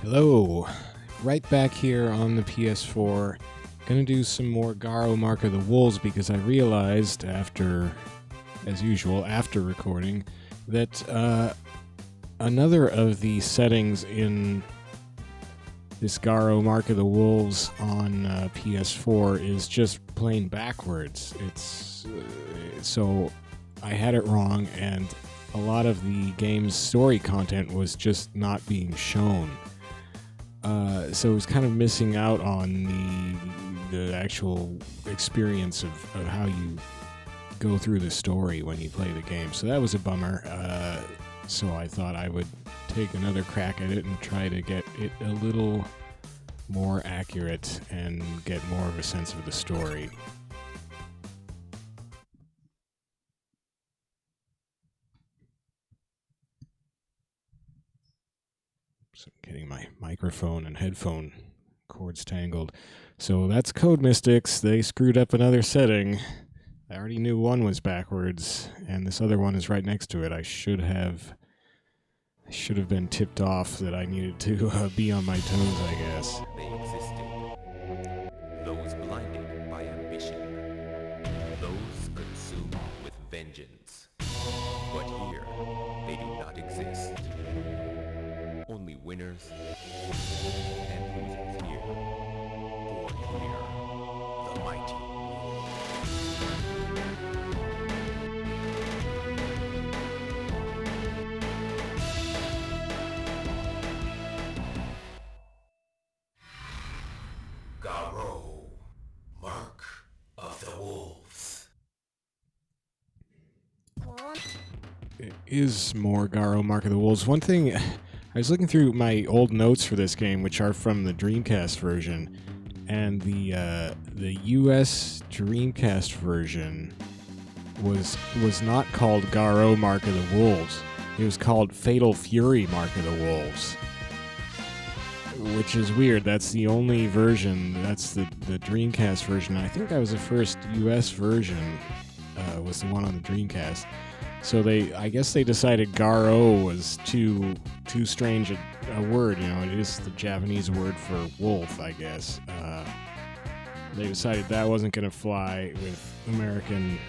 Hello, right back here on the PS4. Gonna do some more Garou Mark of the Wolves because I realized after recording, that another of the settings in this Garou Mark of the Wolves on PS4 is just plain backwards. It's so I had it wrong, and a lot of the game's story content was just not being shown. So it was kind of missing out on the actual experience of how you go through the story when you play the game. So that was a bummer. So I thought I would take another crack at it and try to get it a little more accurate and get more of a sense of the story. So I'm getting my microphone and headphone cords tangled. So that's Code Mystics. They screwed up another setting. I already knew one was backwards, and this other one is right next to it. I should have been tipped off that I needed to be on my toes, I guess. They existed. Those blinded by ambition. Those consumed with vengeance. But here, they do not exist. Only winners and losers here. Born here, the mighty. Garou, Mark of the Wolves. It is more Garou Mark of the Wolves. One thing, I was looking through my old notes for this game, which are from the Dreamcast version, and the US Dreamcast version was not called Garou Mark of the Wolves. It was called Fatal Fury Mark of the Wolves, which is weird. That's the only version. That's the Dreamcast version. I think that was the first US version, was the one on the Dreamcast. So I guess they decided Garou was too strange a word. You know, it is the Japanese word for wolf, I guess. They decided that wasn't going to fly with American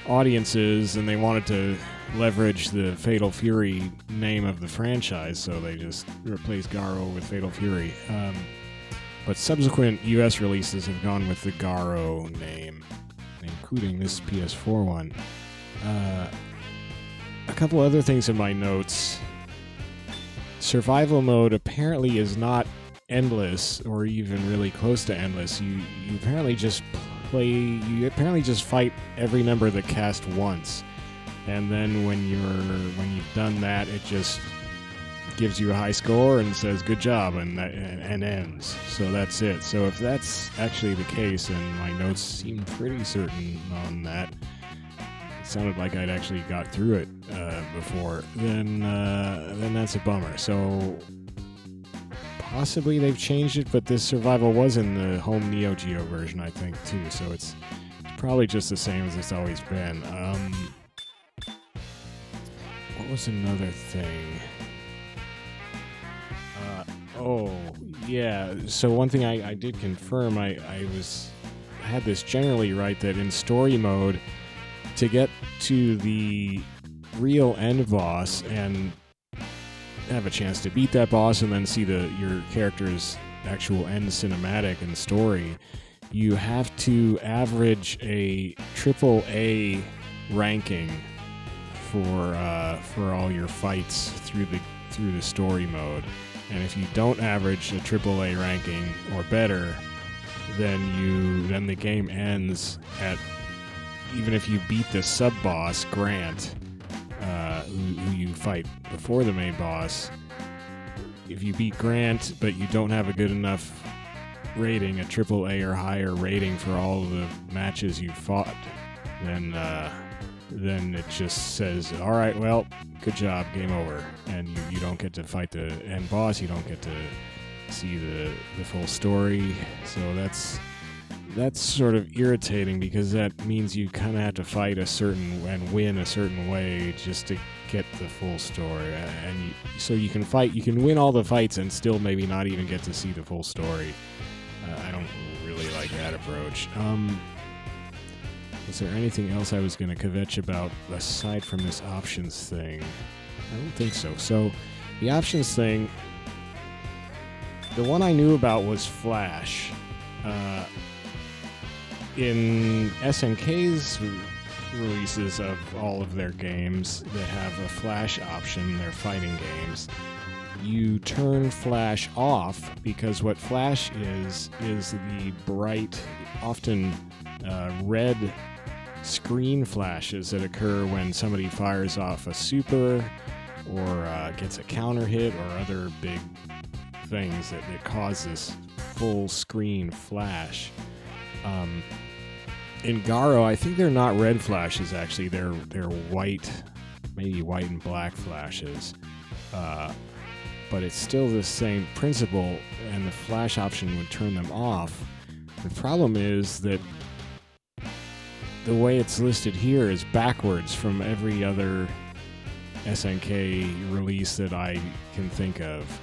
audiences, and they wanted to leverage the Fatal Fury name of the franchise, so they just replaced Garou with Fatal Fury. But subsequent US releases have gone with the Garou name, including this PS4 one. A couple other things in my notes. Survival mode apparently is not endless or even really close to endless. You apparently just fight every member of the cast once, and then when you've done that, it just gives you a high score and says good job and ends. So that's it. So if that's actually the case, and my notes seem pretty certain on that, it sounded like I'd actually got through it before, then that's a bummer. So possibly they've changed it, but this survival was in the home NEOGEO version, I think, too. So it's probably just the same as it's always been. What was another thing? So one thing I did confirm, I had this generally right, that in story mode, to get to the real end boss and have a chance to beat that boss and then see your character's actual end cinematic and story, you have to average a AAA ranking for all your fights through the story mode. And if you don't average a AAA ranking or better, then the game ends at, even if you beat the sub-boss, Grant, who you fight before the main boss, if you beat Grant but you don't have a good enough rating, a AAA or higher rating for all the matches you fought, then it just says, all right, well, good job, game over. And you don't get to fight the end boss, you don't get to see the full story. So that's sort of irritating, because that means you kind of have to fight and win a certain way just to get the full story, and so you can fight. You can win all the fights and still maybe not even get to see the full story. I don't really like that approach. Was there anything else I was going to kvetch about aside from this options thing? I don't think so. So, the options thing, the one I knew about was Flash. In SNK's releases of all of their games that have a Flash option, their fighting games, you turn Flash off because what Flash is the bright, often red screen flashes that occur when somebody fires off a super or gets a counter hit or other big things that cause this full screen flash. In Garou, I think they're not red flashes actually, they're white, maybe white and black flashes. But it's still the same principle, and the flash option would turn them off. The problem is that the way it's listed here is backwards from every other SNK release that I can think of.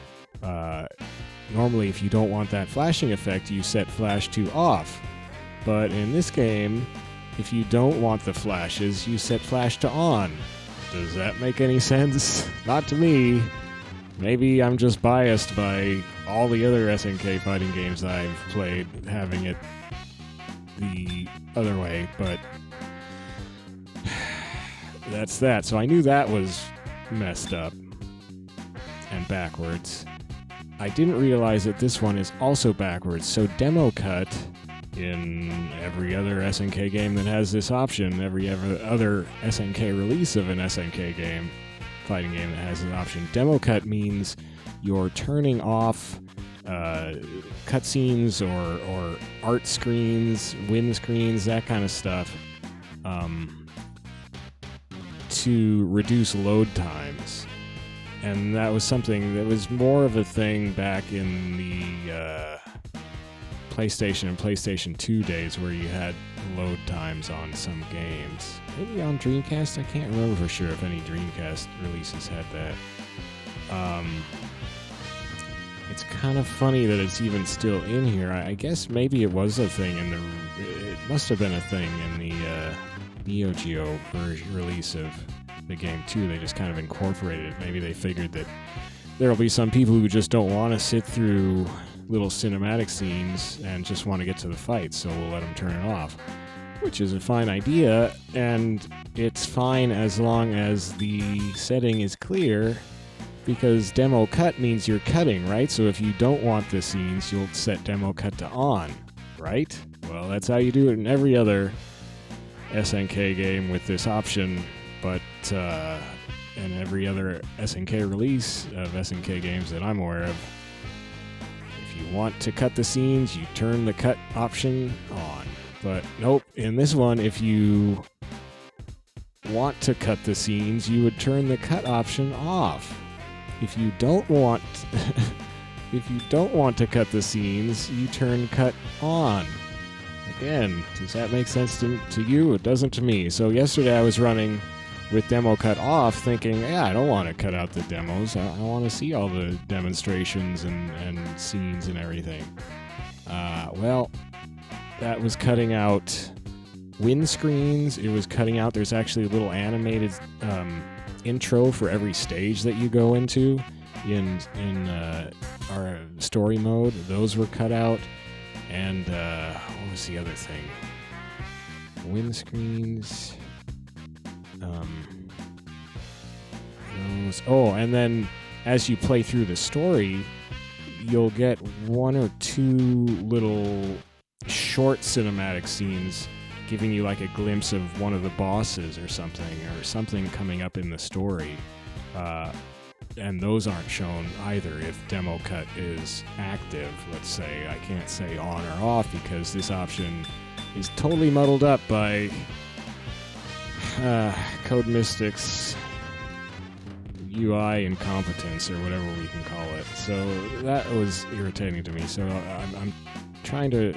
Normally, if you don't want that flashing effect, you set Flash to off. But in this game, if you don't want the flashes, you set Flash to on. Does that make any sense? Not to me. Maybe I'm just biased by all the other SNK fighting games I've played having it the other way, but that's that. So I knew that was messed up and backwards. I didn't realize that this one is also backwards. So demo cut in every other SNK game that has this option, every other SNK release of an SNK game, fighting game that has an option. Demo cut means you're turning off cutscenes or art screens, win screens, that kind of stuff, to reduce load times. And that was something that was more of a thing back in the PlayStation and PlayStation 2 days, where you had load times on some games. Maybe on Dreamcast? I can't remember for sure if any Dreamcast releases had that. It's kind of funny that it's even still in here. I guess maybe it was a thing it must have been a thing in the NEOGEO release of the game too. They just kind of incorporated it. Maybe they figured that there'll be some people who just don't want to sit through little cinematic scenes and just want to get to the fight, so we'll let them turn it off. Which is a fine idea, and it's fine as long as the setting is clear, because demo cut means you're cutting, right? So if you don't want the scenes, you'll set demo cut to on, right? Well, that's how you do it in every other SNK game with this option, but in every other SNK release of SNK games that I'm aware of, if you want to cut the scenes, you turn the cut option on. But nope, in this one, if you want to cut the scenes, you would turn the cut option off. If you don't want to cut the scenes, you turn cut on. Again, does that make sense to you? It doesn't to me. So yesterday I was running with demo cut off, thinking, yeah, I don't want to cut out the demos. I want to see all the demonstrations and scenes and everything. Well, that was cutting out win screens. It was cutting out, there's actually a little animated intro for every stage that you go into in our story mode. Those were cut out. And what was the other thing? Win screens. And then as you play through the story, you'll get one or two little short cinematic scenes giving you like a glimpse of one of the bosses or something coming up in the story. And those aren't shown either if demo cut is active, let's say. I can't say on or off because this option is totally muddled up by Code Mystic's UI incompetence, or whatever we can call it. So that was irritating to me. So I'm trying to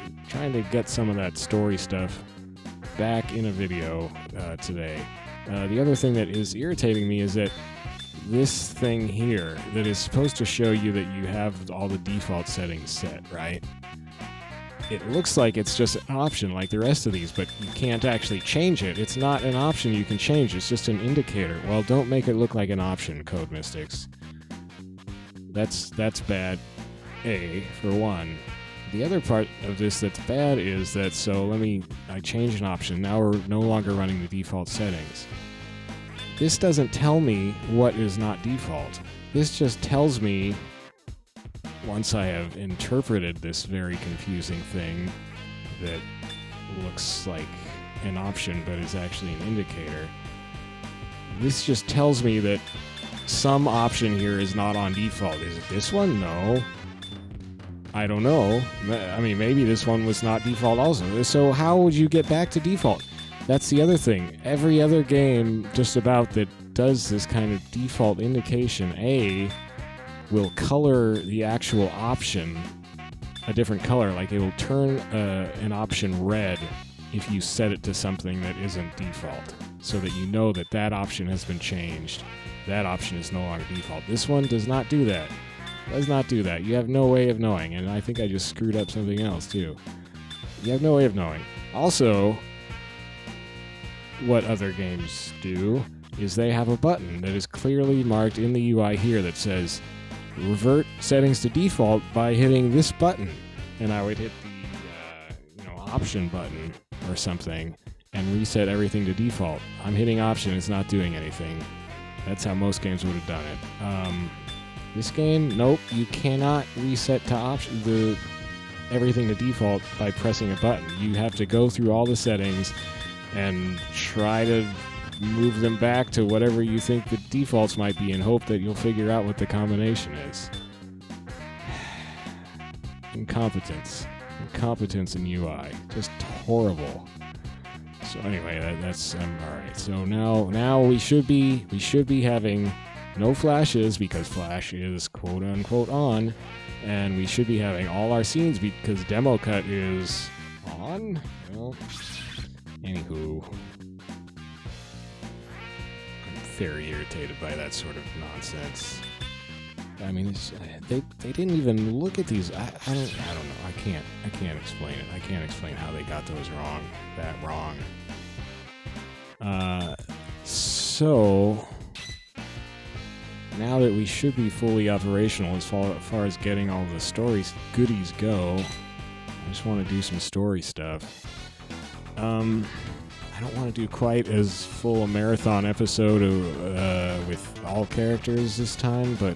get some of that story stuff back in a video today. The other thing that is irritating me is that this thing here that is supposed to show you that you have all the default settings set, right? It looks like it's just an option like the rest of these, but you can't actually change it. It's not an option you can change. It's just an indicator. Well, don't make it look like an option, Code Mystics. That's bad, A, for one. The other part of this that's bad is that, I changed an option. Now we're no longer running the default settings. This doesn't tell me what is not default. This just tells me, once I have interpreted this very confusing thing that looks like an option but is actually an indicator, this just tells me that some option here is not on default. Is it this one? No. I don't know. I mean, maybe this one was not default also. So how would you get back to default? That's the other thing. Every other game just about that does this kind of default indication, A, will color the actual option a different color. Like it will turn an option red if you set it to something that isn't default, so that you know that that option has been changed. That option is no longer default. This one does not do that. Does not do that. You have no way of knowing, and I think I just screwed up something else too. You have no way of knowing. Also, what other games do is they have a button that is clearly marked in the UI here that says revert settings to default by hitting this button, and I would hit the option button or something and reset everything to default. I'm hitting option, it's not doing anything. That's how most games would have done it. This game, nope, you cannot reset to everything to default by pressing a button. You have to go through all the settings and try to move them back to whatever you think the defaults might be and hope that you'll figure out what the combination is. Incompetence. Incompetence in UI. Just horrible. So anyway, that's alright. So now we should be having no flashes because Flash is quote unquote on, and we should be having all our scenes because demo cut is on. Well, anywho, I'm very irritated by that sort of nonsense. I mean, they didn't even look at these. I don't know. I can't explain it. I can't explain how they got those wrong. So now that we should be fully operational as far as getting all the stories goodies go, I just want to do some story stuff. I don't want to do quite as full a marathon episode with all characters this time, but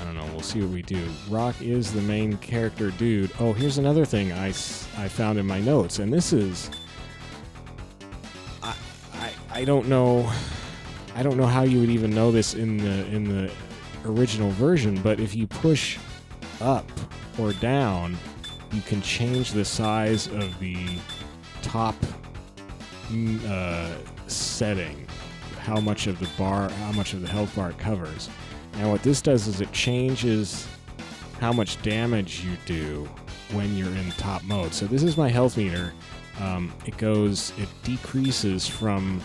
I don't know. We'll see what we do. Rock is the main character dude. Oh, here's another thing I found in my notes, and this is I don't know. I don't know how you would even know this in the original version, but if you push up or down, you can change the size of the top setting, how much of the health bar it covers. And what this does is it changes how much damage you do when you're in top mode. So this is my health meter. It decreases from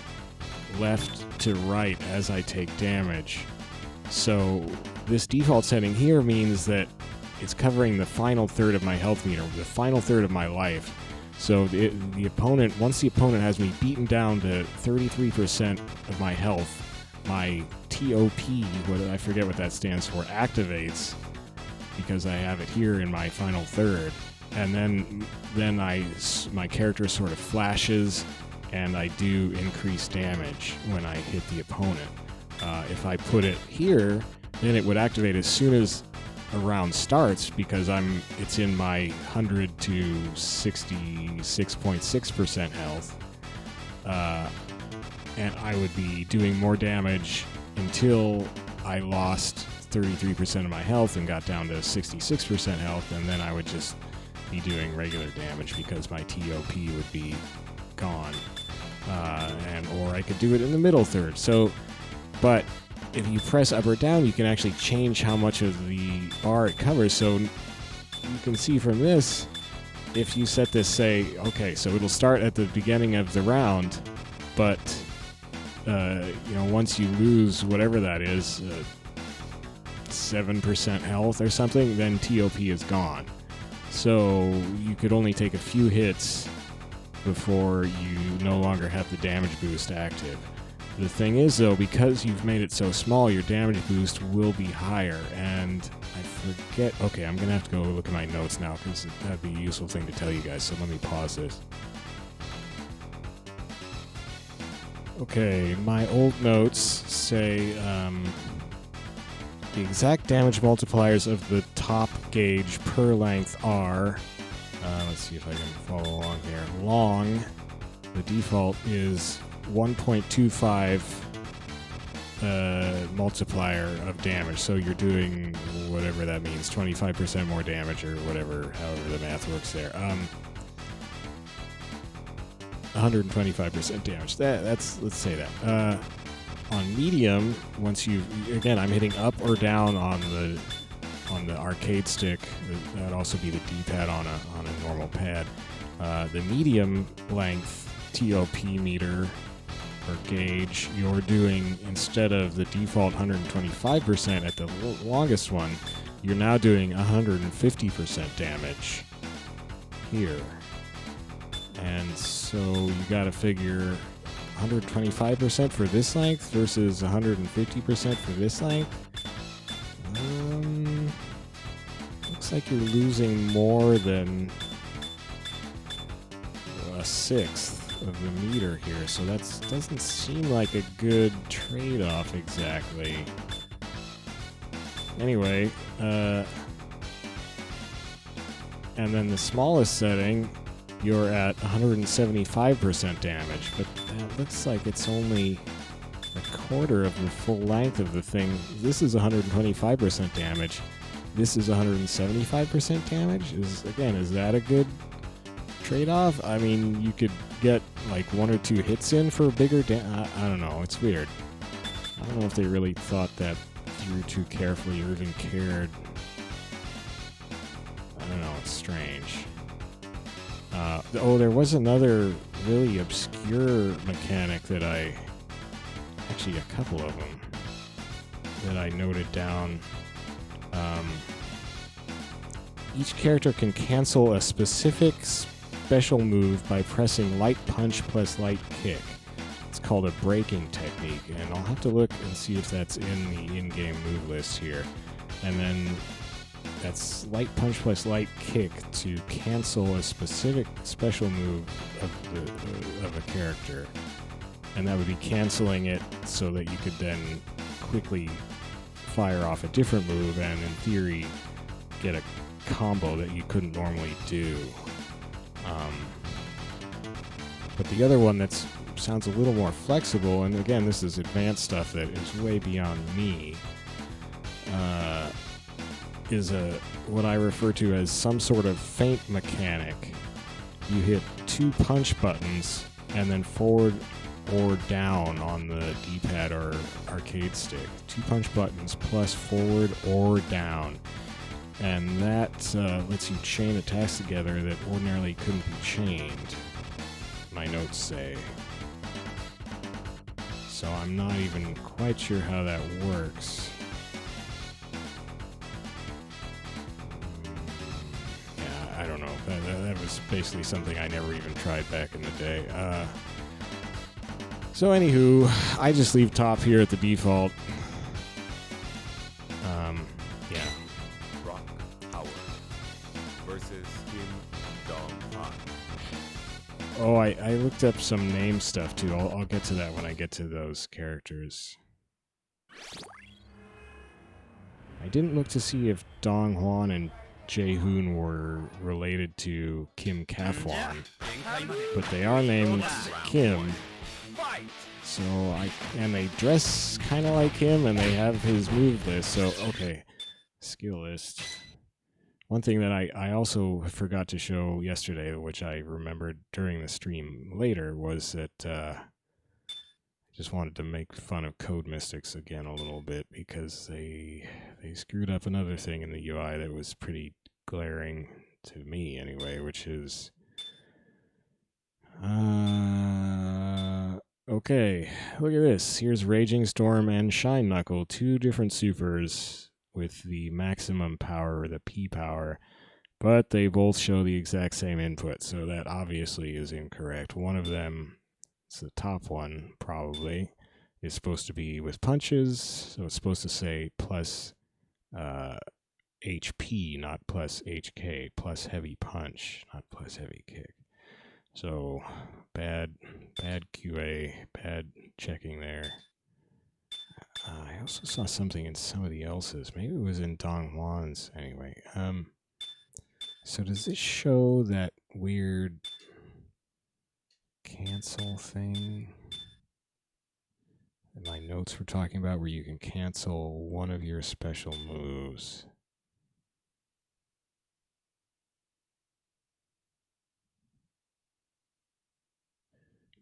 left to right as I take damage. So this default setting here means that it's covering the final third of my health meter, the final third of my life. So the opponent, once the opponent has me beaten down to 33% of my health, my T.O.P, I forget what that stands for, activates because I have it here in my final third. And then my character sort of flashes, and I do increase damage when I hit the opponent. If I put it here, then it would activate as soon as a round starts because it's in my 100 to 66.6% health. And I would be doing more damage until I lost 33% of my health and got down to 66% health, and then I would just be doing regular damage because my T.O.P would be gone. Or I could do it in the middle third. But if you press up or down, you can actually change how much of the bar it covers. So you can see from this, if you set this, say, okay, so it'll start at the beginning of the round, but once you lose whatever that is, 7% health or something, then T.O.P is gone. So you could only take a few hits before you no longer have the damage boost active. The thing is, though, because you've made it so small, your damage boost will be higher, and I forget... Okay, I'm going to have to go look at my notes now, because that'd be a useful thing to tell you guys, so let me pause this. Okay, my old notes say the exact damage multipliers of the top gauge per length are... let's see if I can follow along here. Long, the default is 1.25 multiplier of damage. So you're doing whatever that means, 25% more damage or whatever, however the math works there. 125% damage. Let's say that. On medium, once I'm hitting up or down on the arcade stick. That'd also be the D-pad on a normal pad. The medium length T.O.P meter or gauge, you're doing, instead of the default 125% at the longest one, you're now doing 150% damage here. And so you gotta figure 125% for this length versus 150% for this length. Looks like you're losing more than a sixth of the meter here, so that doesn't seem like a good trade-off exactly. Anyway, and then the smallest setting, you're at 175% damage, but that looks like it's only a quarter of the full length of the thing. This is 125% damage. This is 175% damage. Is that a good trade-off? I mean, you could get like 1 or 2 hits in for bigger I don't know. It's weird. I don't know if they really thought that through too carefully or even cared. I don't know. It's strange. There was another really obscure mechanic that actually a couple of them, that I noted down. Each character can cancel a specific special move by pressing light punch plus light kick. It's called a breaking technique, and I'll have to look and see if that's in the in-game move list here. And then that's light punch plus light kick to cancel a specific special move of a character. And that would be canceling it so that you could then quickly fire off a different move and, in theory, get a combo that you couldn't normally do. But the other one that sounds a little more flexible, and again, this is advanced stuff that is way beyond me, is what I refer to as some sort of feint mechanic. You hit 2 punch buttons and then forward or down on the D-pad or arcade stick. 2 punch buttons plus forward or down. And that lets you chain attacks together that ordinarily couldn't be chained, my notes say. So I'm not even quite sure how that works. I don't know. That was basically something I never even tried back in the day. So anywho, I just leave top here at the default. Yeah. Rock Howard versus Dong Hwan. Oh, I looked up some name stuff too. I'll get to that when I get to those characters. I didn't look to see if Dong Hwan and Jae Hoon were related to Kim Kafwan, but they are named Kim. So and they dress kind of like him, and they have his move list. So okay, skill list. One thing that I also forgot to show yesterday, which I remembered during the stream later, was that I just wanted to make fun of Code Mystics again a little bit, because they screwed up another thing in the UI that was pretty glaring to me anyway, which is Okay, look at this. Here's Raging Storm and Shine Knuckle, two different supers with the maximum power, or the P power, but they both show the exact same input, so that obviously is incorrect. One of them, it's the top one probably, is supposed to be with punches, so it's supposed to say plus HP, not plus HK, plus heavy punch, not plus heavy kick. So bad QA, bad checking there. I also saw something in somebody else's. Maybe it was in Dong Hwan's. Anyway, so does this show that weird cancel thing that my notes were talking about, where you can cancel one of your special moves?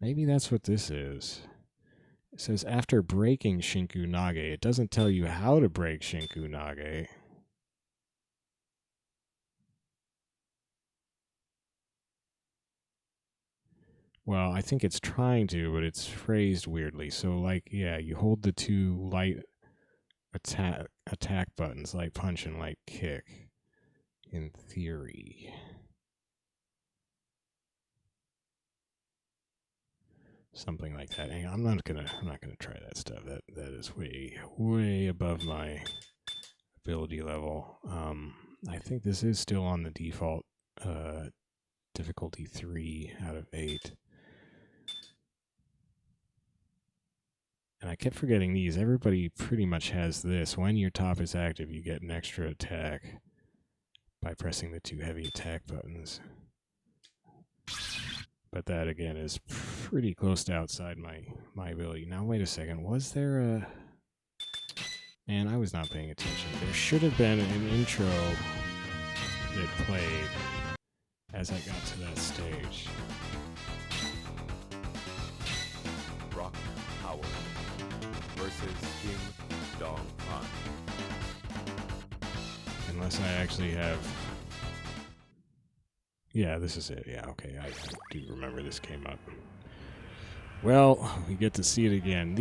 Maybe that's what this is. It says after breaking Shinku Nage. It doesn't tell you how to break Shinku Nage. Well, I think it's trying to, but it's phrased weirdly. So, like, yeah, you hold the two light attack buttons, light punch and light kick, in theory. Something like that. Hang on, I'm not gonna try that stuff. That is way above my ability level. I think this is still on the default difficulty 3 out of 8. And I kept forgetting these. Everybody pretty much has this. When your top is active, you get an extra attack by pressing the two heavy attack buttons. But that, again, is pretty close to outside my ability. Now, wait a second. Was there a... Man, I was not paying attention. There should have been an intro that played as I got to that stage. Rock Power versus Kim Dong Hwan. Unless I actually have... Yeah, this is it. Yeah, okay. I do remember this came up. Well, we get to see it again.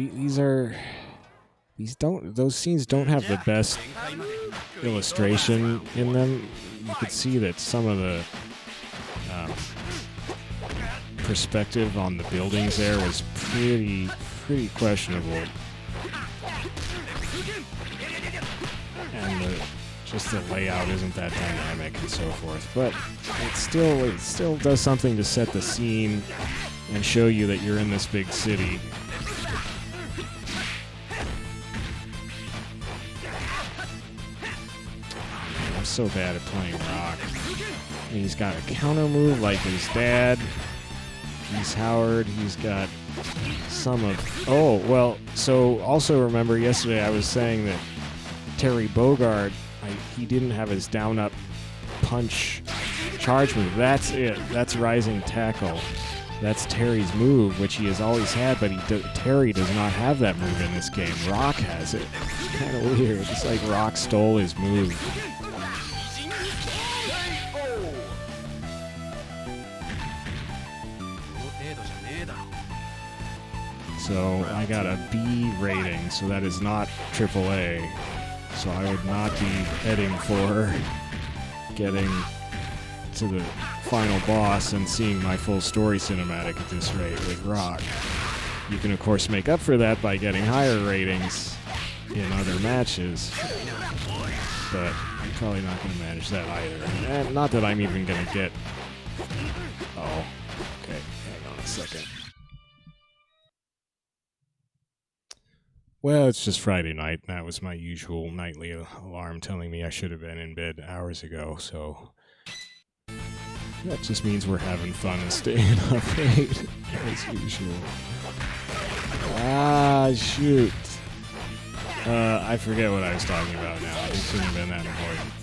Those scenes don't have the best illustration in them. You could see that some of the perspective on the buildings there was pretty questionable. And just the layout isn't that dynamic and so forth, but it still does something to set the scene and show you that you're in this big city. I'm so bad at playing rock. And he's got a counter move like his dad. He's Howard. He's got some of... Oh, well, so also remember yesterday I was saying that Terry Bogard, he didn't have his down-up punch charge move. That's it. That's rising tackle. That's Terry's move, which he has always had, but Terry does not have that move in this game. Rock has it. It's kind of weird. It's like Rock stole his move. So I got a B rating, so that is not AAA. So I would not be heading for getting to the final boss and seeing my full story cinematic at this rate with Rock. You can, of course, make up for that by getting higher ratings in other matches, but I'm probably not going to manage that either. And not that I'm even going to get... Oh, okay, hang on a second. Well, it's just Friday night. That was my usual nightly alarm telling me I should have been in bed hours ago, so that just means we're having fun and staying up late, as usual. Ah, shoot. I forget what I was talking about now. It shouldn't have been that important.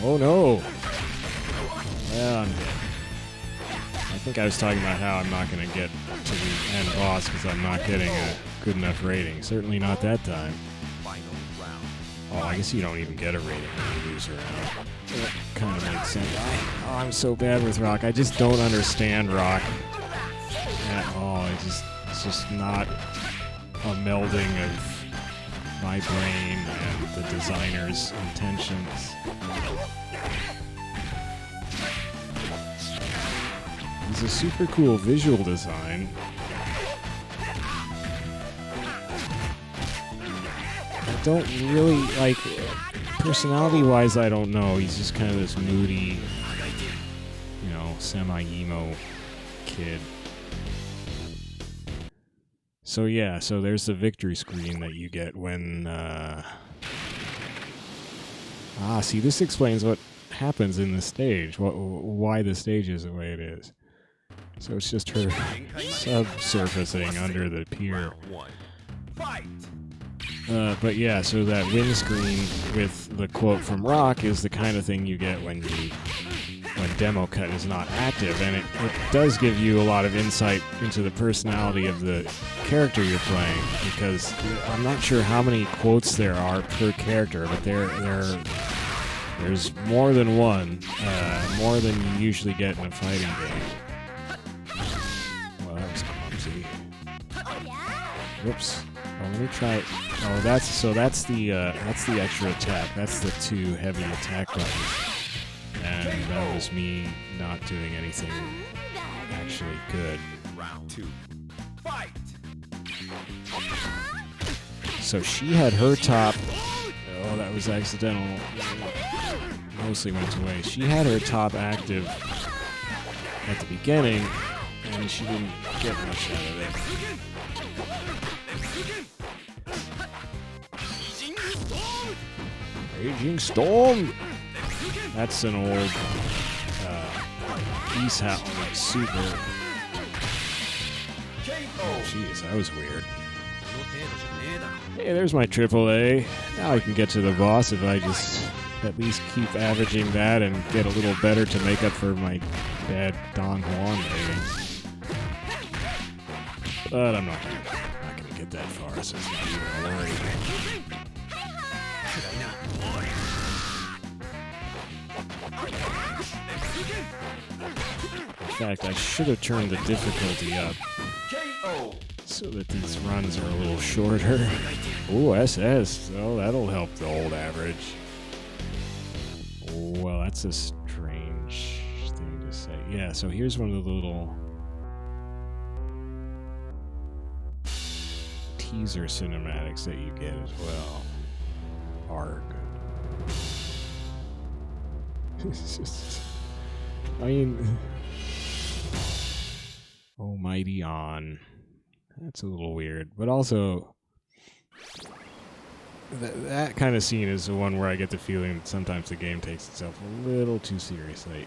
Oh, no. Well, I'm dead. I think I was talking about how I'm not going to get to the end boss because I'm not getting a good enough rating. Certainly not that time. Oh, I guess you don't even get a rating when you lose a round. That kind of makes sense. I'm so bad with Rock. I just don't understand Rock. at all. It's just not a melding of my brain and the designer's intentions. It's a super cool visual design. I don't really, like, personality-wise, I don't know. He's just kind of this moody, you know, semi-emo kid. So yeah, so there's the victory screen that you get when, see, this explains what happens in the stage, why the stage is the way it is. So it's just her subsurfacing under the pier. But yeah, so that win screen with the quote from Rock is the kind of thing you get when demo cut is not active, and it does give you a lot of insight into the personality of the character you're playing, because I'm not sure how many quotes there are per character, but there's more than one, more than you usually get in a fighting game. Well, that was clumsy. Whoops. Oh, let me try. Oh, that's the extra attack. That's the 2 heavy attack buttons. And that was me not doing anything actually good. Round 2. Fight! So she had her top. Oh, that was accidental. Mostly went away. She had her top active at the beginning, and she didn't get much out of it. Raging Storm! That's an old Peace Hat like super. Oh jeez, that was weird. Hey, there's my AAA. Now I can get to the boss if I just at least keep averaging that and get a little better to make up for my bad Dong Hwan rating. But I'm not gonna get that far, so it's not even a worry. In fact, I should have turned the difficulty up so that these runs are a little shorter. Ooh, SS. Oh, that'll help the old average. Well, that's a strange thing to say. Yeah, so here's one of the little teaser cinematics that you get as well. Are good. It's just, I mean, oh, mighty on. That's a little weird, but also that kind of scene is the one where I get the feeling that sometimes the game takes itself a little too seriously.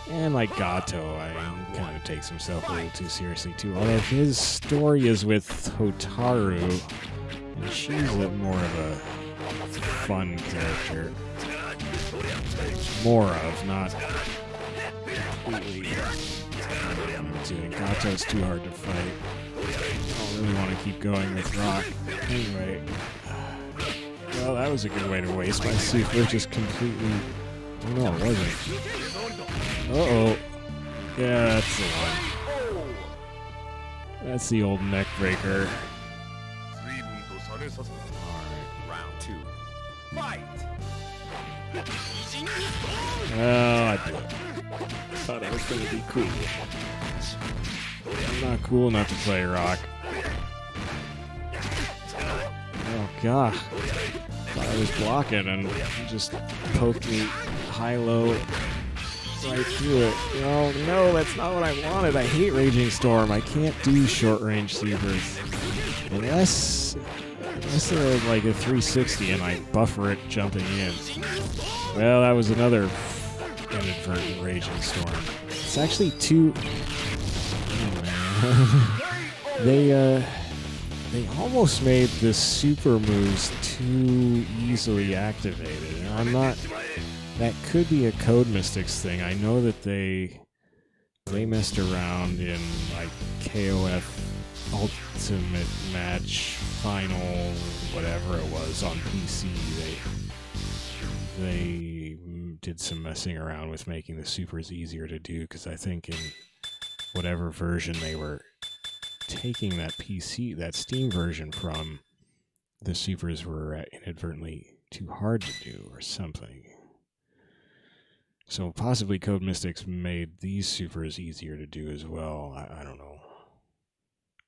And like Gato, I kind of takes himself a little too seriously too. Although his story is with Hotaru, and she's more of a fun character. More of, not completely. Gato's too hard to fight. I don't really want to keep going with Rock. Anyway, well, that was a good way to waste my super, just completely. Oh no, it wasn't. Uh-oh. Yeah, that's the one. That's the old neck breaker. Alright. Round 2. Fight! Well, I did. Thought I was going to be cool. I'm not cool enough to play Rock. Oh, God. Thought I was blocking and he just poked me high-low right through it. No, no, that's not what I wanted. I hate Raging Storm. I can't do short-range supers. Unless they're like a 360 and I buffer it jumping in. Well, that was another inadvertent Raging Storm. It's actually two... They almost made the super moves too easily activated. And I'm not... That could be a Code Mystics thing. I know that they messed around in like KOF Ultimate Match Final, whatever it was on PC. they did some messing around with making the supers easier to do, because I think in whatever version they were taking that Steam version from, the supers were inadvertently too hard to do or something. So possibly Code Mystics made these supers easier to do as well. I don't know.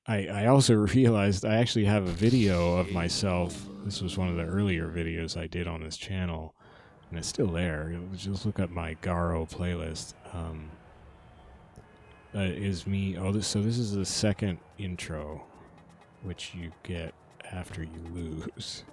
I also realized I actually have a video of myself. This was one of the earlier videos I did on this channel, and it's still there. Just look up my Garou playlist. Is me. So this is the second intro, which you get after you lose.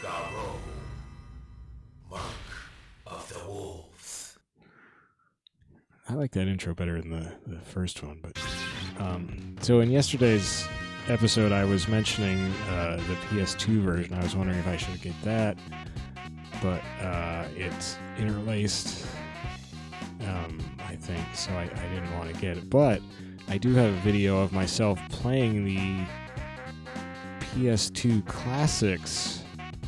Garou, Monk of the Wolves. I like that intro better than the first one, but so in yesterday's episode I was mentioning the PS2 version. I was wondering if I should get that, but it's interlaced, I think, so I didn't want to get it. But I do have a video of myself playing the PS2 Classics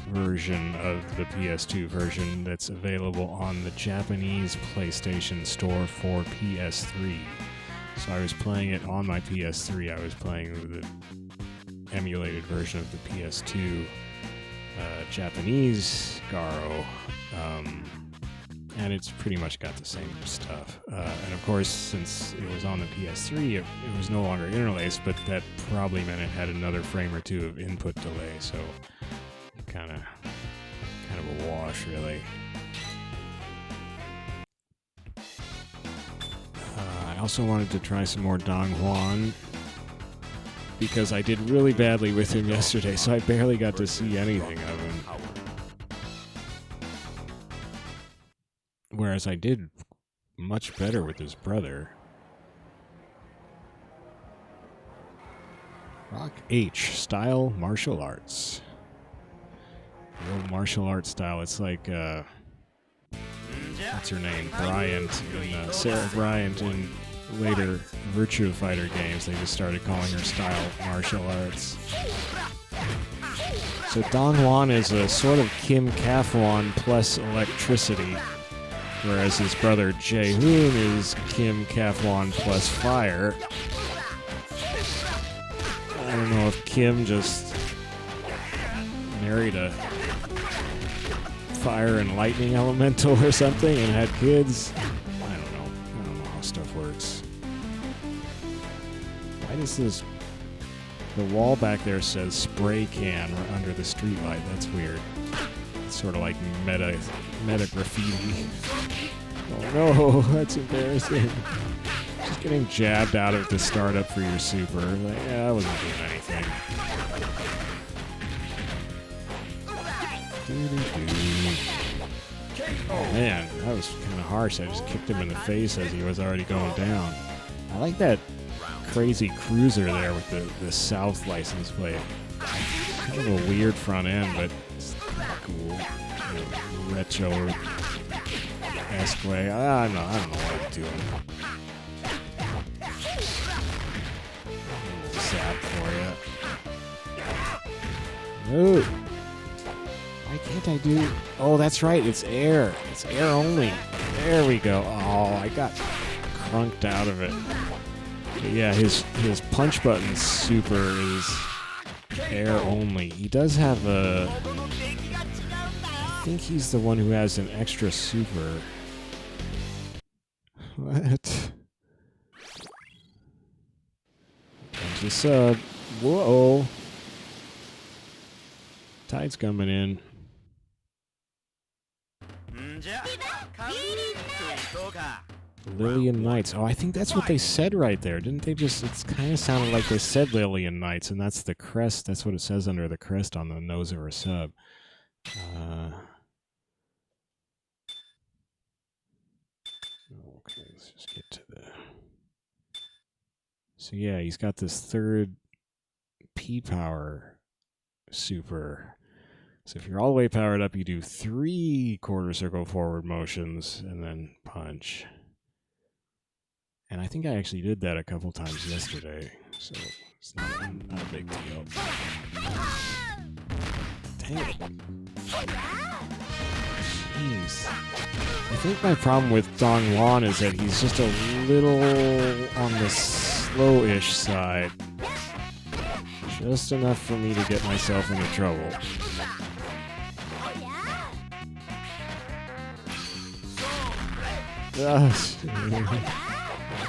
version of the PS2 version that's available on the Japanese PlayStation Store for PS3. So I was playing it on my PS3. I was playing the emulated version of the PS2 Japanese Garou, and it's pretty much got the same stuff. And of course, since it was on the PS3, it was no longer interlaced, but that probably meant it had another frame or two of input delay, so kind of a wash, really. I also wanted to try some more Dong Hwan, because I did really badly with him yesterday, so I barely got to see anything of him. Whereas I did much better with his brother. Rock H, style martial arts. The old martial arts style. It's like, what's her name? Bryant, Sarah Bryant in later Virtua Fighter games. They just started calling her style martial arts. So Dong Hwan is a sort of Kim Kafwan plus electricity, whereas his brother Jae Hoon is Kim Kafwan plus fire. I don't know if Kim just married a fire and lightning elemental or something and had kids. I don't know how stuff works. Why does this... The wall back there says spray can under the streetlight. That's weird. It's sort of like meta graffiti. Oh no, that's embarrassing. Just getting jabbed out of the startup for your super. Like, yeah, I wasn't doing anything. Oh man, that was kind of harsh. I just kicked him in the face as he was already going down. I like that crazy cruiser there with the South license plate. Kind of a weird front end, but it's cool. Retro-esque way. I don't know what I'm doing. Zap for you. Ooh. Why can't I do... Oh, that's right. It's air. It's air only. There we go. Oh, I got crunked out of it. But yeah, his punch button super is air only. He does have a... I think he's the one who has an extra super. What? Bunch of sub. Whoa. Tide's coming in. Lillian Knights. Oh, I think that's what they said right there. Didn't they just... It kind of sounded like they said Lillian Knights, and that's the crest. That's what it says under the crest on the nose of her sub. Okay, let's just get to the... So yeah, he's got this third P-power super. So if you're all the way powered up, you do 3 quarter circle forward motions and then punch. And I think I actually did that a couple times yesterday, so it's not a big deal. Dang it. Jeez. I think my problem with Dong Hwan is that he's just a little on the slow-ish side. Just enough for me to get myself into trouble. That's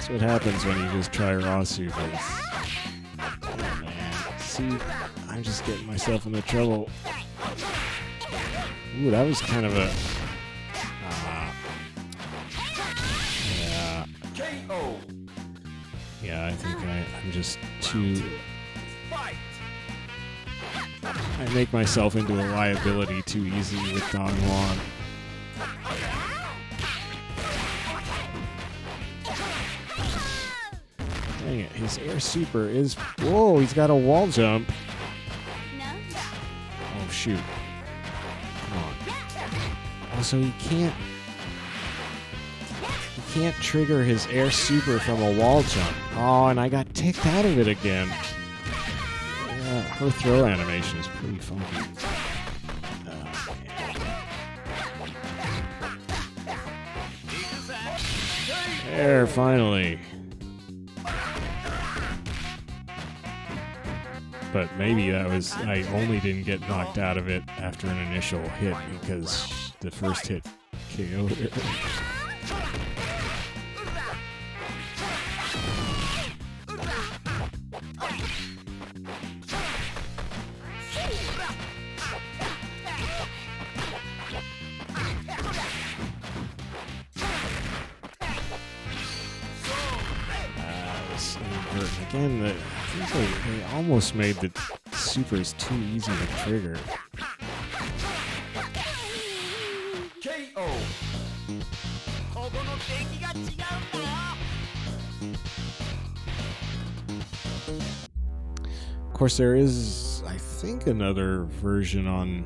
what happens when you just try raw supers. Oh, man. See, I'm just getting myself into trouble. Ooh, that was kind of a... yeah. Yeah, I think I'm just too... I make myself into a liability too easy with Dong Hwan. Dang it, his air super is... Whoa, he's got a wall jump. Oh, shoot. Come on. Also, he can't trigger his air super from a wall jump. Oh, and I got ticked out of it again. Yeah, her throw animation is pretty funky. Oh, man. There, finally. But maybe that was... I only didn't get knocked out of it after an initial hit because the first hit KO'd her. Again, I think they almost made the supers too easy to trigger. Of course, there is, I think, another version on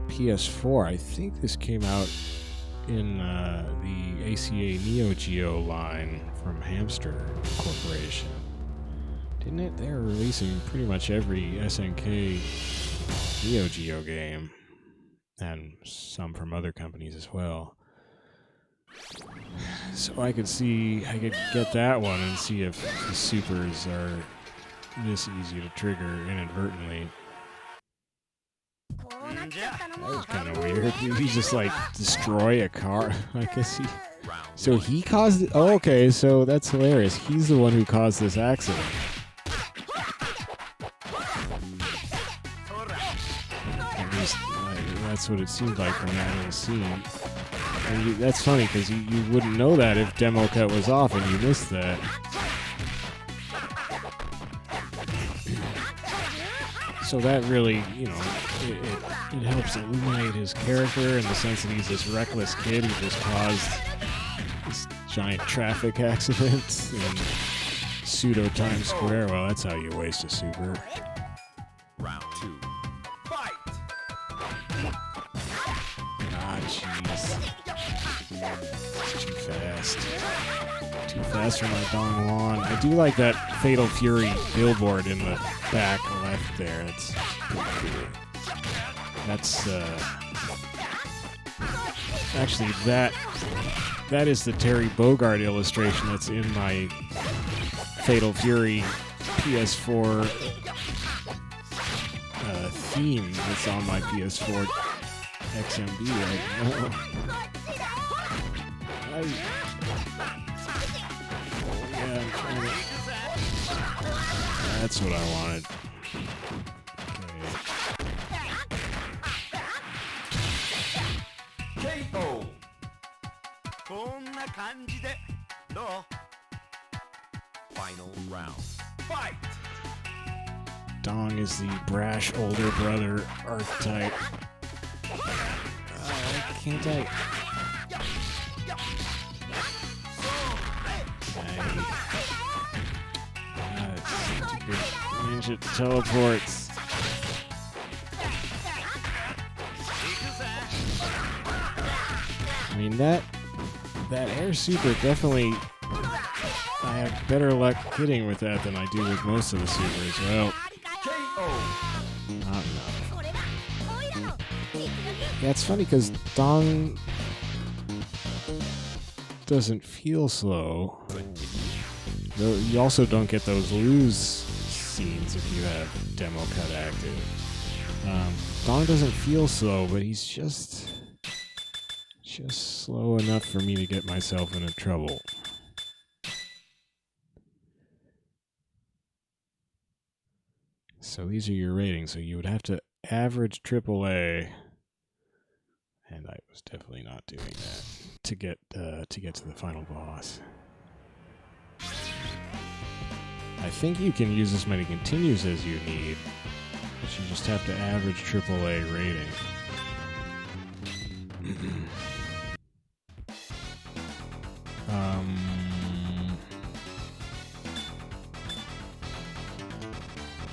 PS4. I think this came out in the ACA NEOGEO line from Hamster Corporation. Didn't it? They're releasing pretty much every SNK NEOGEO game, and some from other companies as well. So I could get that one and see if the supers are this easy to trigger inadvertently. That was kind of weird. Did he just like destroy a car? I guess he... So he caused it? Oh, okay, so that's hilarious. He's the one who caused this accident. At least, that's what it seemed like from that little scene. And that's funny, because you wouldn't know that if demo cut was off and you missed that. So that really, you know, it helps illuminate his character in the sense that he's this reckless kid who just caused this giant traffic accident in pseudo Times Square. Well, that's how you waste a super. Round 2. Fight! Ah, jeez. It's too fast. Too fast for my Dong Hwan. I do like that Fatal Fury billboard in the back left there. It's pretty cool. That's actually that is the Terry Bogard illustration that's in my Fatal Fury PS4 theme that's on my PS4 XMB right now. That's what I wanted. Okay. Final round. Fight! Dong is the brash older brother archetype. Can't I? Stupid ninja teleports. I mean that air super definitely. I have better luck hitting with that than I do with most of the supers. Well, not enough. Yeah, it's funny because Dong doesn't feel slow. Though you also don't get those lose scenes if you have demo cut active. Dong doesn't feel slow, but he's just slow enough for me to get myself into trouble. So these are your ratings. So you would have to average AAA, and I was definitely not doing that to get to the final boss. I think you can use as many continues as you need, but you just have to average AAA rating.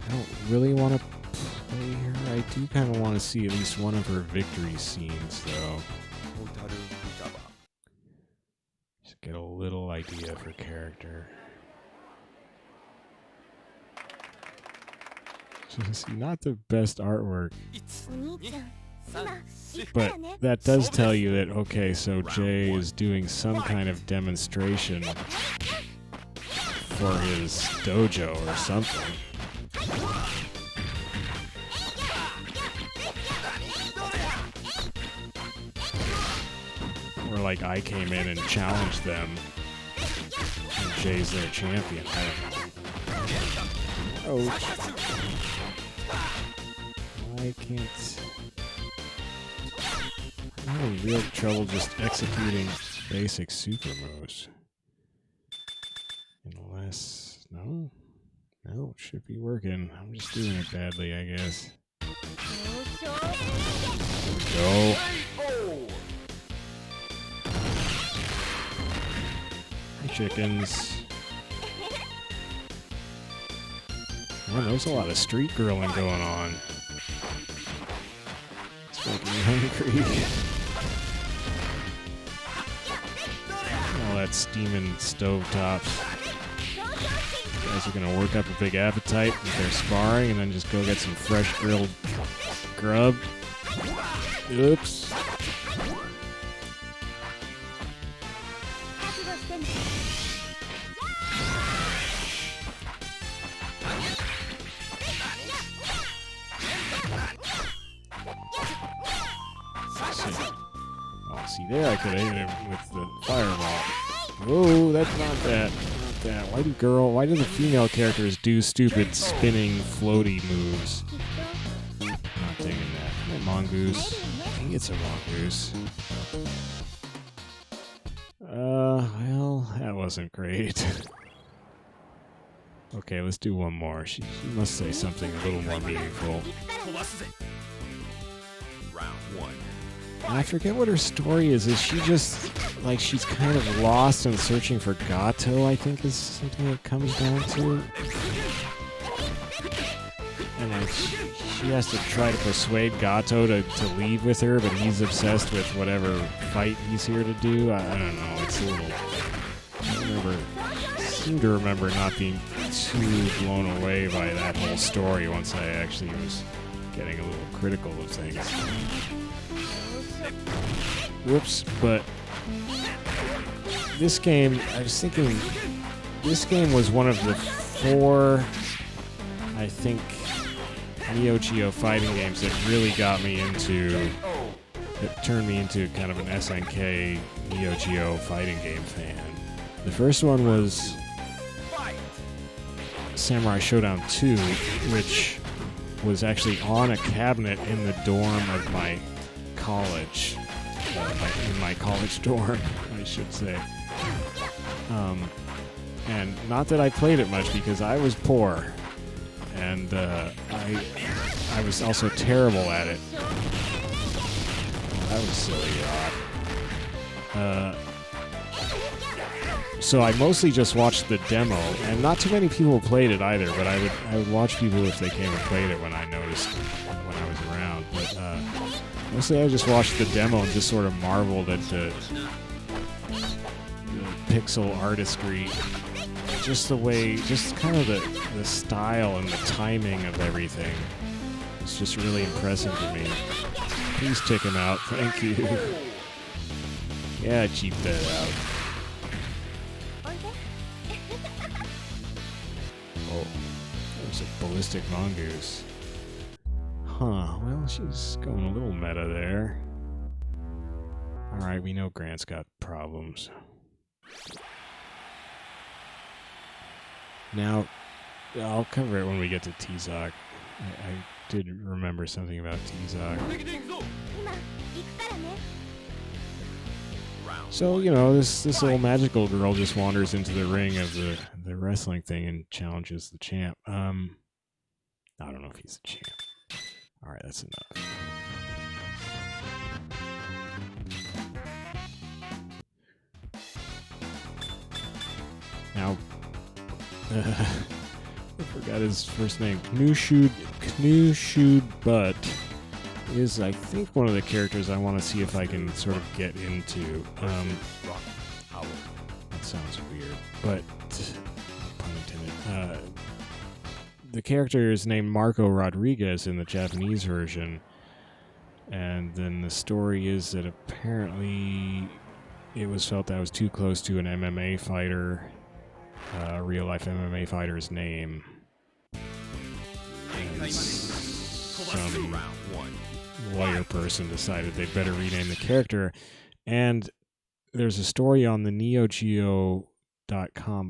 I don't really want to play her. I do kind of want to see at least one of her victory scenes, though. Hotaru Futaba. Just get a little idea of her character. See, not the best artwork. But that does tell you that, okay, so Jae is doing some kind of demonstration for his dojo or something. Or like I came in and challenged them and Jae's their champion. I don't know. Ouch. I can't... I'm having real trouble just executing basic super moves. Unless... No? No, it should be working. I'm just doing it badly, I guess. There we go. Hi, chickens. Man, there's a lot of street girling going on. It's making me hungry. All that steaming stovetops. Guys are gonna work up a big appetite with their sparring and then just go get some fresh grilled grub. Oops. Oh, see there, I could have hit him with the fireball. Oh, that's not that. Not that. Why do the female characters do stupid spinning floaty moves? Not digging that. Hey, mongoose. I think it's a mongoose. Well, that wasn't great. Okay, let's do one more. She must say something a little more meaningful. Round one. I forget what her story is. Is she just, like, she's kind of lost and searching for Gato, I think is something it comes down to? And, like, she has to try to persuade Gato to leave with her, but he's obsessed with whatever fight he's here to do. I don't know. It's a little... I seem to remember not being too blown away by that whole story once I actually was getting a little critical of things. Whoops, but this game, I was thinking, this game was one of the 4, I think, NEOGEO fighting games that really got me into, that turned me into kind of an SNK NEOGEO fighting game fan. The first one was Samurai Showdown 2, which was actually on a cabinet in the dorm of my college. in my college dorm, I should say. And not that I played it much because I was poor, and I was also terrible at it. Oh, that was silly. So I mostly just watched the demo, and not too many people played it either. But I would watch people if they came and played it when I noticed when I was around. But mostly I just watched the demo and just sort of marveled at the pixel artistry, just the way, just kind of the style and the timing of everything. It's just really impressive to me. Please check him out. Thank you. Yeah, cheap that out. Oh, there's a ballistic mongoose. Huh, well, she's going a little meta there. Alright, we know Grant's got problems. Now, I'll cover it when we get to Tizoc. I did remember something about Tizoc. So, you know, this little magical girl just wanders into the ring of the wrestling thing and challenges the champ. I don't know if he's the champ. Alright, that's enough. Now, I forgot his first name. Khushnood Butt is, I think, one of the characters I want to see if I can sort of get into. That sounds weird, but pun intended. The character is named Marco Rodriguez in the Japanese version, and then the story is that apparently it was felt that I was too close to an MMA fighter. Real-life MMA fighter's name. And some lawyer person decided they'd better rename the character. And there's a story on the NEOGEO.com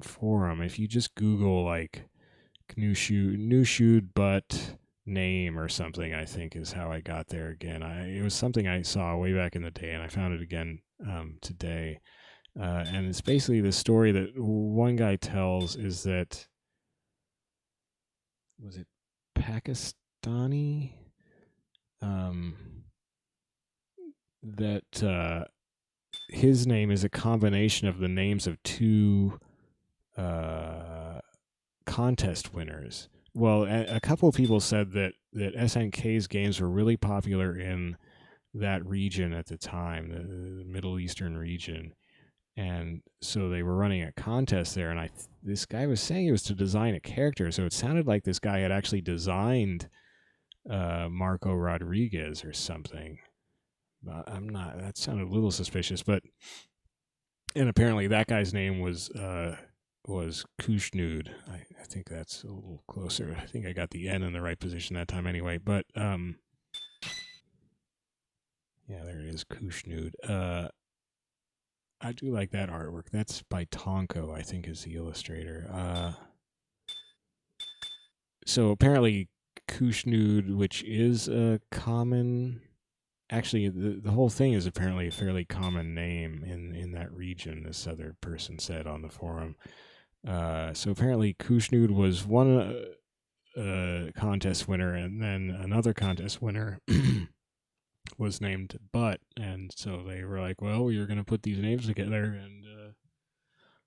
forum. If you just Google, like, Khushnood Butt name or something, I think is how I got there again. It was something I saw way back in the day, and I found it again today. And it's basically the story that one guy tells is that, was it Pakistani? That his name is a combination of the names of two contest winners. Well, a couple of people said that SNK's games were really popular in that region at the time, the Middle Eastern region. And so they were running a contest there, and this guy was saying it was to design a character, so it sounded like this guy had actually designed Marco Rodriguez or something. I'm not. That sounded a little suspicious, and apparently that guy's name was Khushnood. I think that's a little closer. I think I got the N in the right position that time anyway. But yeah, there it is, Khushnood. I do like that artwork. That's by Tonko, I think, is the illustrator. So apparently Khushnood, which is a common... Actually, the whole thing is apparently a fairly common name in that region, this other person said on the forum. So apparently Khushnood was one contest winner, and then another contest winner... was named Butt, and so they were like, well, you're going to put these names together, and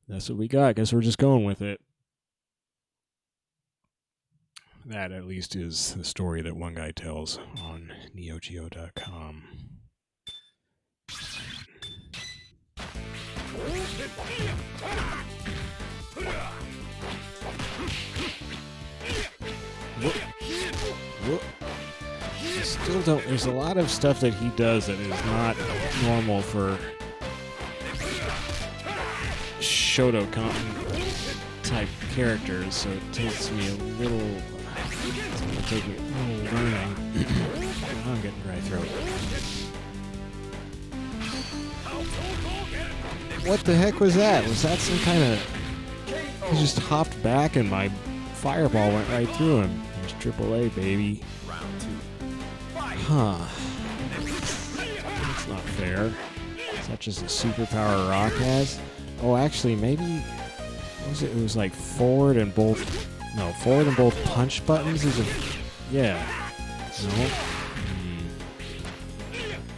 that's what we got. I guess we're just going with it. That, at least, is the story that one guy tells on NeoGeo.com. Whoop. I still don't... There's a lot of stuff that he does that is not normal for Shotokan type characters, so it takes me a little... It's going to take me a little learning. I'm getting dry throat. What the heck was that? Was that some kind of... He just hopped back and my fireball went right through him. There's AAA, baby. Huh. That's not fair. Is that just a superpower Rock has? Oh, actually, maybe... What was it? It was like forward and both... No, forward and both punch buttons is a... Yeah. No.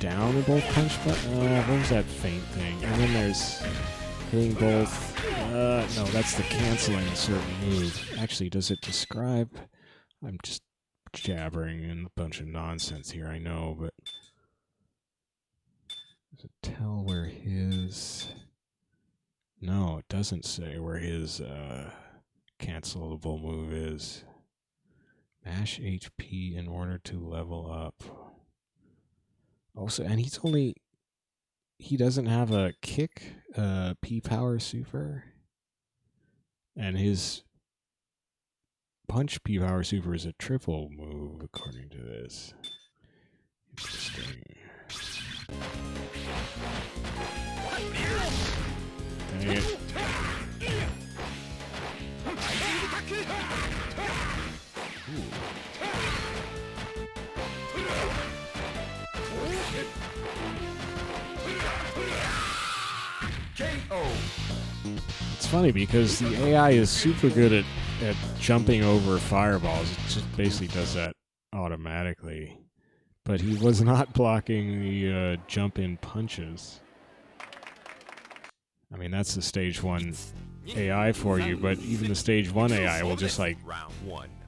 Down and both punch buttons? What was that faint thing? And then there's hitting both... no, that's the canceling a certain move. Actually, does it describe... I'm just jabbering in a bunch of nonsense here, I know, but... Does it tell where his... No, it doesn't say where his cancelable move is. Mash HP in order to level up. Also, and he's only... He doesn't have a kick, P-Power Super. And his punch P-Power Super is a triple move, according to this. Interesting. Dang it. It's funny because the AI is super good at jumping over fireballs. It just basically does that automatically. But he was not blocking the jump-in punches. I mean, that's the stage 1 AI for you, but even the stage 1 AI will just like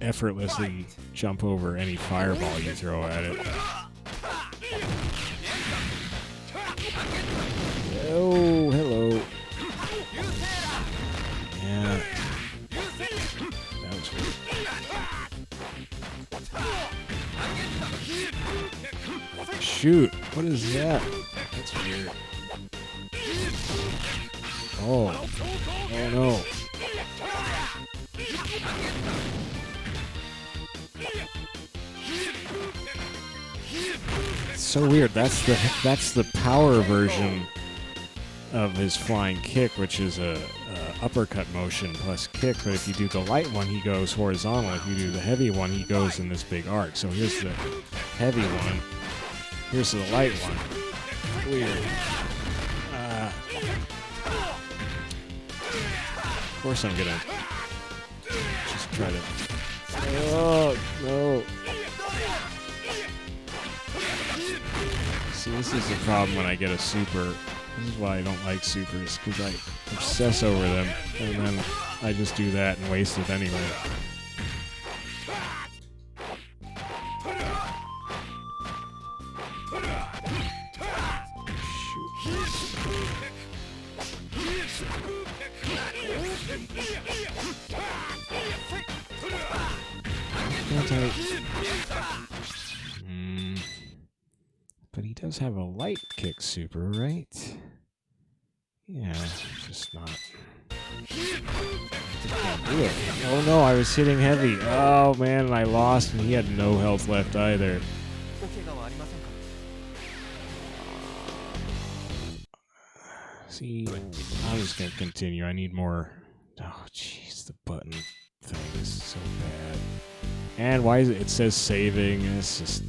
effortlessly jump over any fireball you throw at it. Oh, hello. Yeah. That was weird. Shoot, what is that? That's weird. Oh. Oh no. It's so weird. That's the power version of his flying kick, which is a uppercut motion plus kick. But if you do the light one, he goes horizontal. If you do the heavy one, he goes in this big arc. So here's the heavy one. Here's the light one. Weird. Of course I'm gonna just try to... Oh, no. See, this is the problem when I get a super. This is why I don't like supers, because I obsess over them, and then I just do that and waste it anyway. But he does have a light kick super, right? Yeah, just not. Can't do it. Oh no, I was hitting heavy. Oh man, and I lost, and he had no health left either. See, I'm just gonna continue. I need more. Oh jeez, the button thing is so bad. And why is it? It says saving. It's just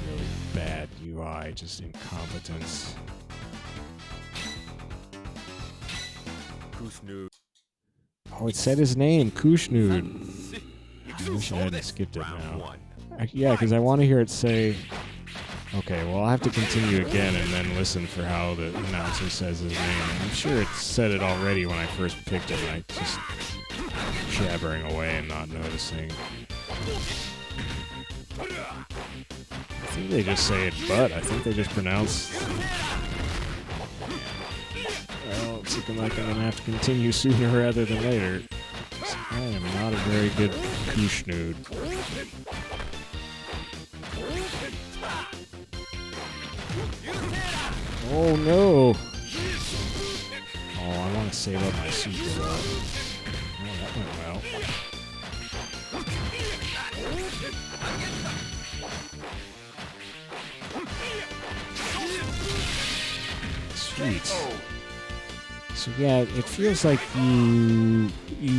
really bad UI. Just incompetence. Khushnood. Oh, it said his name, Khushnood. I wish I hadn't skipped it now. Yeah, because I want to hear it say... Okay, well, I'll have to continue again and then listen for how the announcer says his name. I'm sure it said it already when I first picked it, and I just jabbering away and not noticing. I think they just say it, but I think they just pronounce... Well, it's looking like I'm going to have to continue sooner rather than later. I am not a very good Khushnood. Oh no! Oh, I want to save up my super though. Oh, that went well. Sweet. So yeah, it feels like you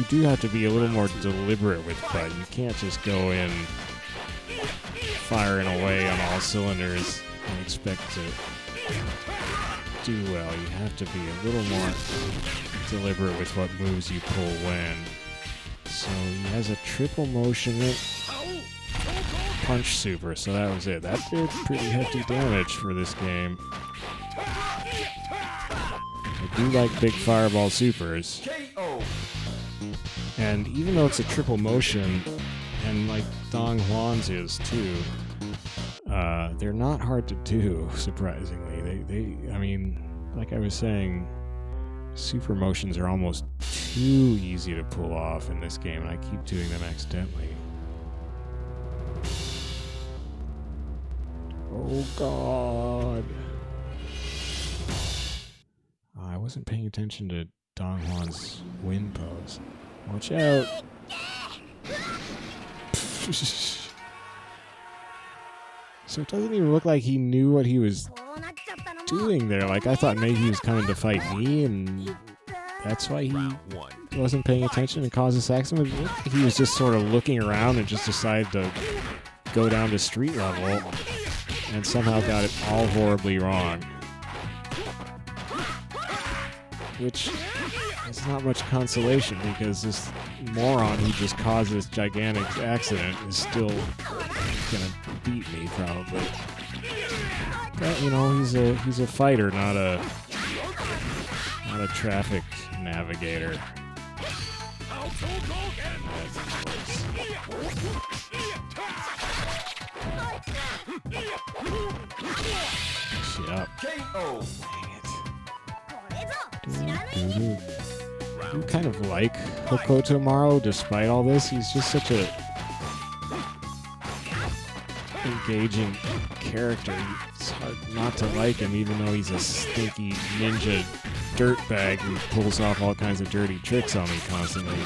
do have to be a little more deliberate with Butt. You can't just go in firing away on all cylinders I expect to do well. You have to be a little more deliberate with what moves you pull when. So he has a triple motion punch super, so that was it. That did pretty hefty damage for this game. I do like big fireball supers. And even though it's a triple motion, and like Dong Hwan's is too, they're not hard to do, surprisingly. I mean, like I was saying, super motions are almost too easy to pull off in this game, and I keep doing them accidentally. Oh god. I wasn't paying attention to Dong Hwan's win pose. Watch out. So it doesn't even look like he knew what he was doing there. Like, I thought maybe he was coming to fight me, and that's why he wasn't paying attention and caused this accident. It looked like he was just sort of looking around and just decided to go down to street level and somehow got it all horribly wrong. Which is not much consolation, because this moron who just caused this gigantic accident is still gonna beat me probably. But you know, he's a fighter, not a traffic navigator. Shit up. Dang it. I kind of like Hokutomaru despite all this. He's just such a engaging character. It's hard not to like him, even though he's a stinky ninja dirtbag who pulls off all kinds of dirty tricks on me constantly.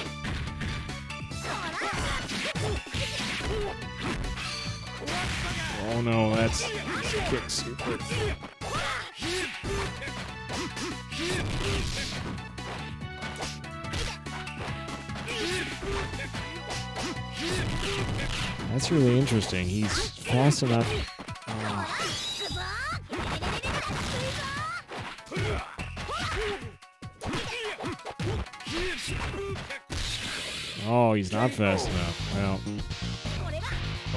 Oh no, that's kick super. That's really interesting. He's fast enough. Oh, he's not fast enough. Well,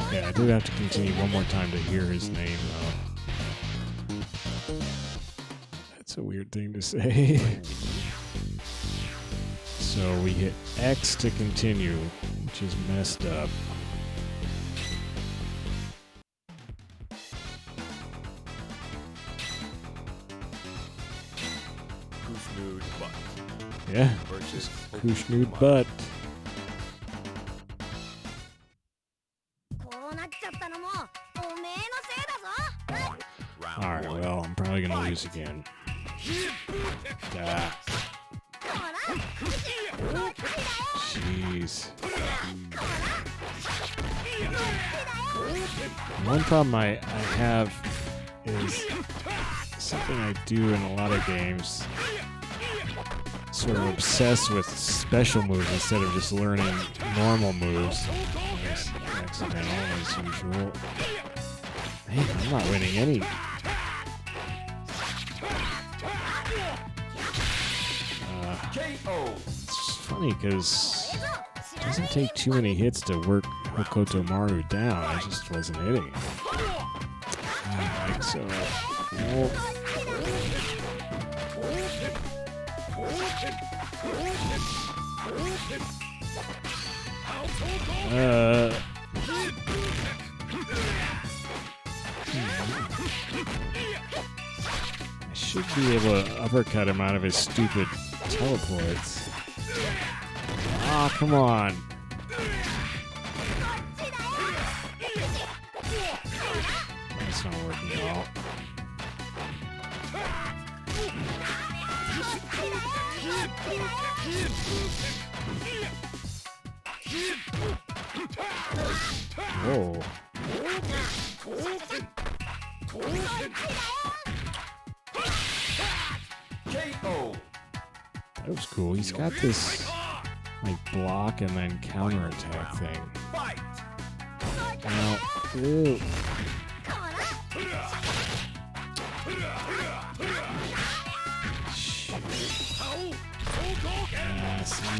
okay, I do have to continue one more time to hear his name, though. That's a weird thing to say. So we hit X to continue, which is messed up. Khushnood Butt. Yeah, Versus Khushnood Butt. Alright, well, I'm probably gonna lose again. Jeez. One problem I have is something I do in a lot of games. Sort of obsessed with special moves instead of just learning normal moves. It's accidental as usual. Man, I'm not winning any. It's funny because it doesn't take too many hits to work Hokutomaru down. I just wasn't hitting him. Alright, so. Nope. I should be able to uppercut him out of his stupid teleports. Ah, come on. That's not working at all. Whoa. That was cool. He's got this like block and then counterattack thing. Now, ew. See, I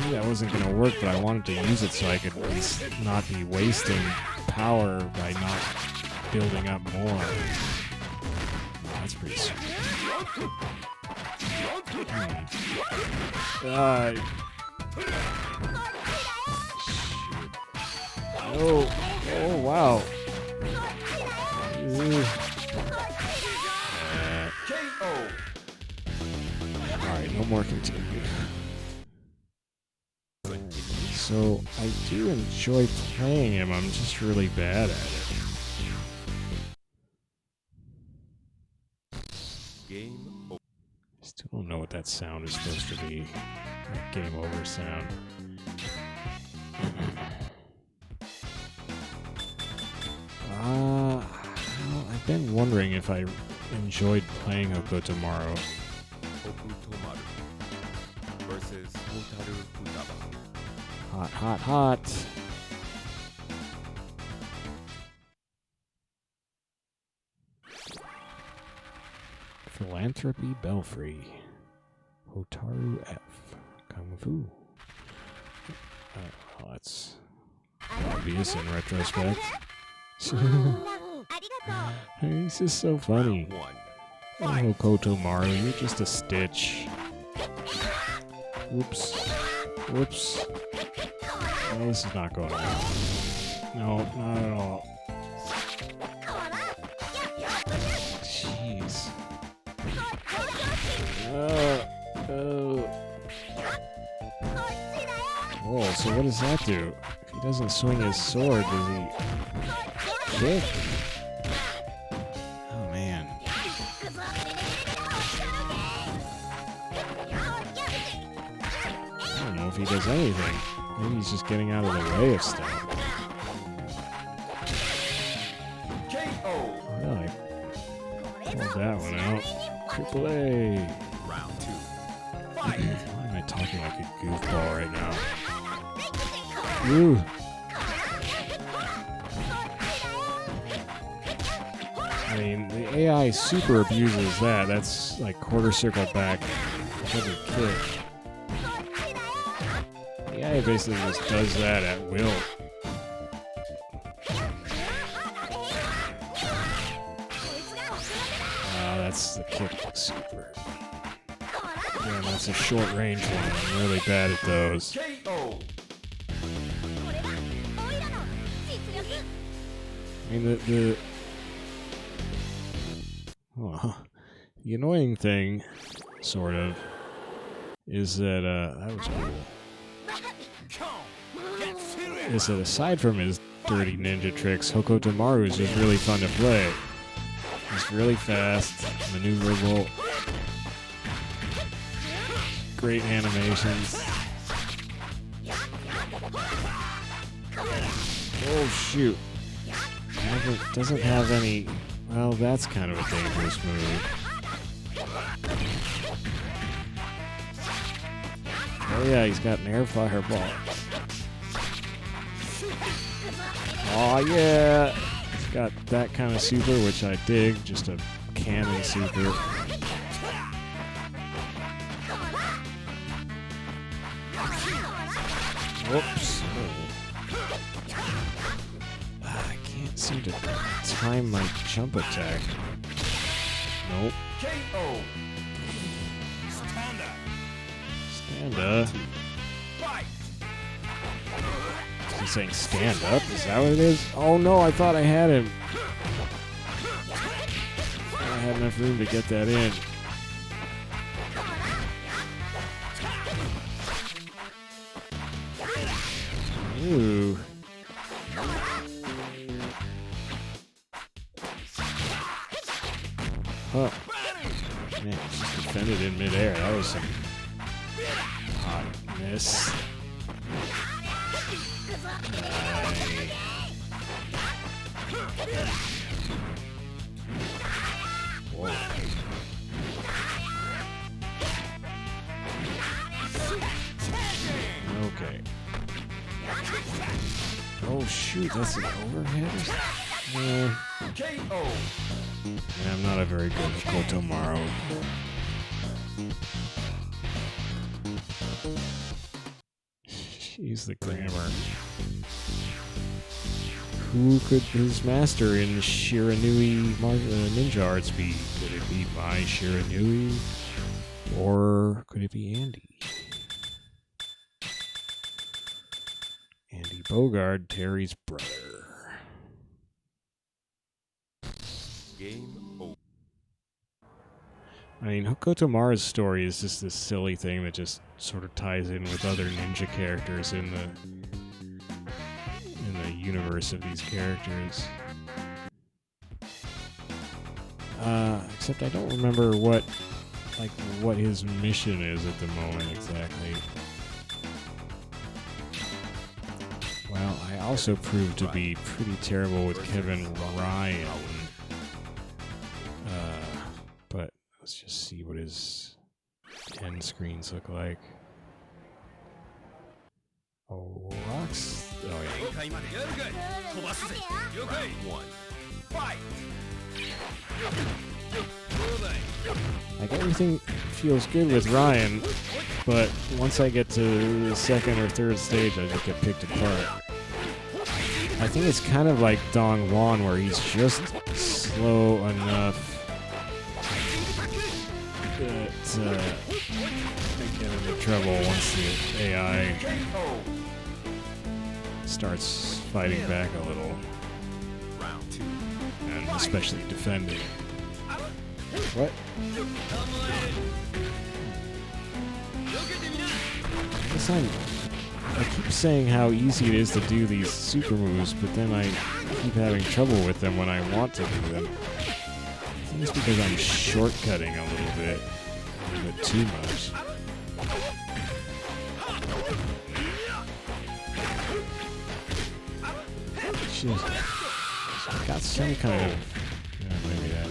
knew that wasn't going to work, but I wanted to use it so I could at least not be wasting power by not building up more. That's pretty sweet. Shoot. Oh, wow. Alright, no more continue. So, I do enjoy playing him, I'm just really bad at it. Still don't know what that sound is supposed to be. That game over sound. Well, I've been wondering if I enjoyed playing Hokutomaru. Hokutomaru versus Hotaru Futaba. Hot, hot, hot. Philanthropy Belfry. Hotaru F. Kung Fu. Well, that's obvious in retrospect. He's just so funny. Oh, Hokutomaru, you're just a stitch. Whoops. Whoops. Oh, this is not going well. No, not at all. Jeez. Whoa, so what does that do? If he doesn't swing his sword, does he kick? Oh, man. I don't know if he does anything. Maybe he's just getting out of the way of stuff. Oh, really? Pulled that one out. Triple A. Round 2. Why am I talking like a goofball right now? Ooh. I mean, the AI super abuses that. That's like quarter circle back. Heavy kick. The AI basically just does that at will. That's the kick super. Yeah, that's a short range one. I'm really bad at those. I mean, the annoying thing, sort of, is that, that was cool. Is that aside from his dirty ninja tricks, Hokutomaru is just really fun to play. He's really fast, maneuverable, great animations. Oh shoot. Doesn't have any... Well, that's kind of a dangerous move. Oh yeah, he's got an air fireball. Oh yeah! He's got that kind of super, which I dig. Just a cannon super. Whoops. I can't seem to time my jump attack. Nope. Stand up. Is he saying stand up? Is that what it is? Oh no, I thought I had him. I had enough room to get that in. Ooh. Huh. Man, just defended in midair. That was some hot miss. Whoa. Okay. Oh shoot, that's an overhead? Yeah. Yeah, I'm not a very good Hokutomaru. She's the grammar. Who could his master in Shiranui ninja arts be? Could it be my Shiranui? Or could it be Andy? Andy Bogard, Terry's brother. Game over. I mean, Hokutomaru's story is just this silly thing that just sort of ties in with other ninja characters in the universe of these characters. Except I don't remember what his mission is at the moment exactly. Well, I also proved to be pretty terrible with Kevin Ryan. But let's just see what his end screens look like. Oh, rocks. Oh, yeah. One. Fight. Like, everything feels good with Ryan, but once I get to the second or third stage, I just get picked apart. I think it's kind of like Dong Hwan, where he's just slow enough that I get into trouble once the AI starts fighting back a little. Round 2. And especially defending. What? I keep saying how easy it is to do these super moves, but then I keep having trouble with them when I want to do them. I think it's because I'm shortcutting a little bit too much. She's got some kind of... Yeah, maybe that.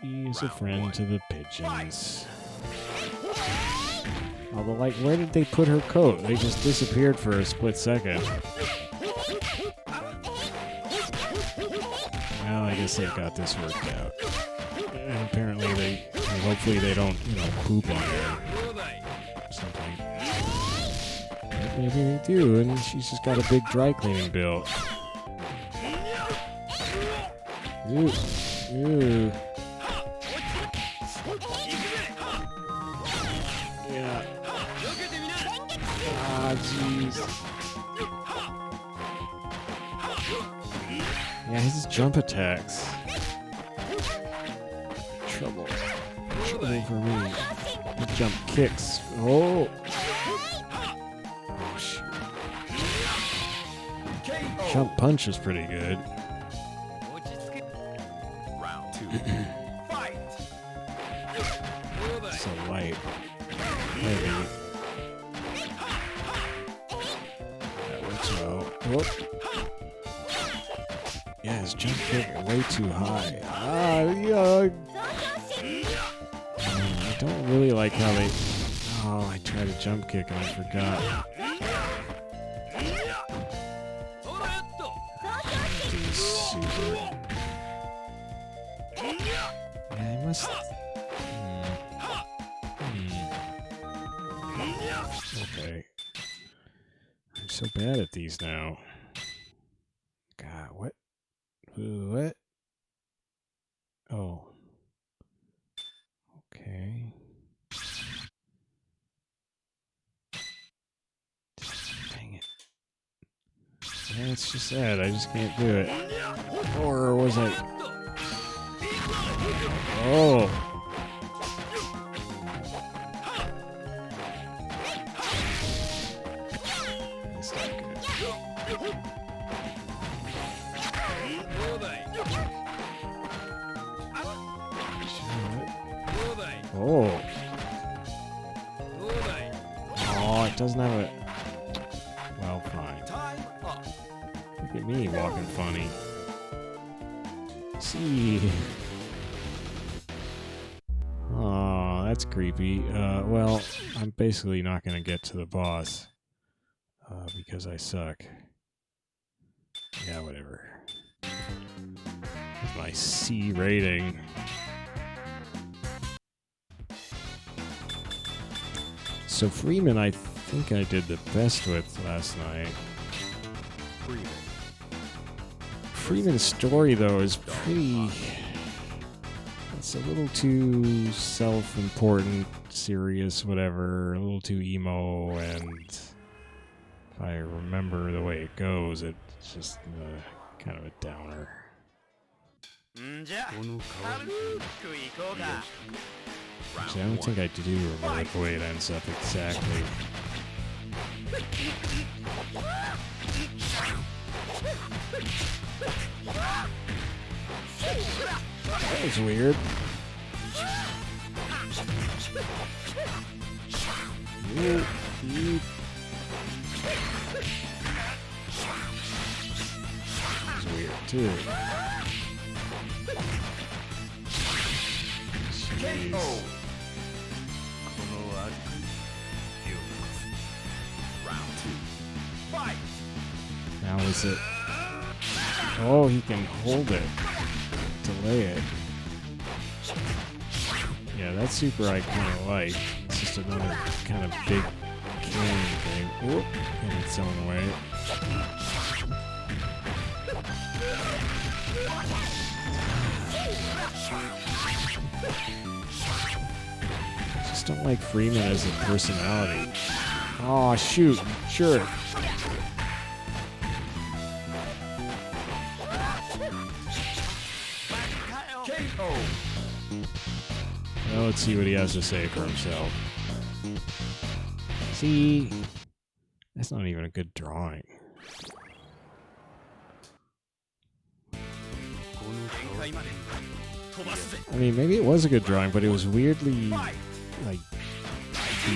She's a friend to the pigeons. Although, like, where did they put her coat? They just disappeared for a split second. Well, I guess they've got this worked out. And apparently hopefully they don't, poop on her or something. But maybe they do, and she's just got a big dry cleaning bill. Ooh. Ooh. Yeah. Ah, jeez. Yeah, his jump attacks. Trouble for me. The jump kicks. Oh. Oh, shoot. Jump punch is pretty good. Round 2. Fight. So light. Heavy. That works well. Whoop. Yeah, his jump kick way too high. Yeah. I don't really like how they... Oh, I tried a jump kick and I forgot. Dude, super. Yeah, I must... Okay. I'm so bad at these now. God, what? What? Oh. Okay. Dang it. Yeah, it's just that. I just can't do it. Or was I... Oh. That's not good. Oh. Oh, it doesn't have a... Well, fine. Time up. Look at me walking funny. See. Oh, that's creepy. Well, I'm basically not going to get to the boss. Because I suck. Yeah, whatever. With my C rating. So Freeman, I think I did the best with last night. Freeman. Freeman's story, though, is pretty... It's a little too self-important, serious, whatever. A little too emo, and if I remember the way it goes, it's just kind of a downer. Actually, I don't think I do remember the way it ends up exactly. That was weird. That was weird too. Jeez. Round 2. Fight. Now is it... Oh, he can hold it. Delay it. Yeah, that super I kind of like. It's just another kind of big cannon thing. Whoop! In its own way. I just don't like Freeman as a personality. Oh, shoot. Sure. Well, let's see what he has to say for himself. See? That's not even a good drawing. I mean, maybe it was a good drawing, but it was weirdly, like,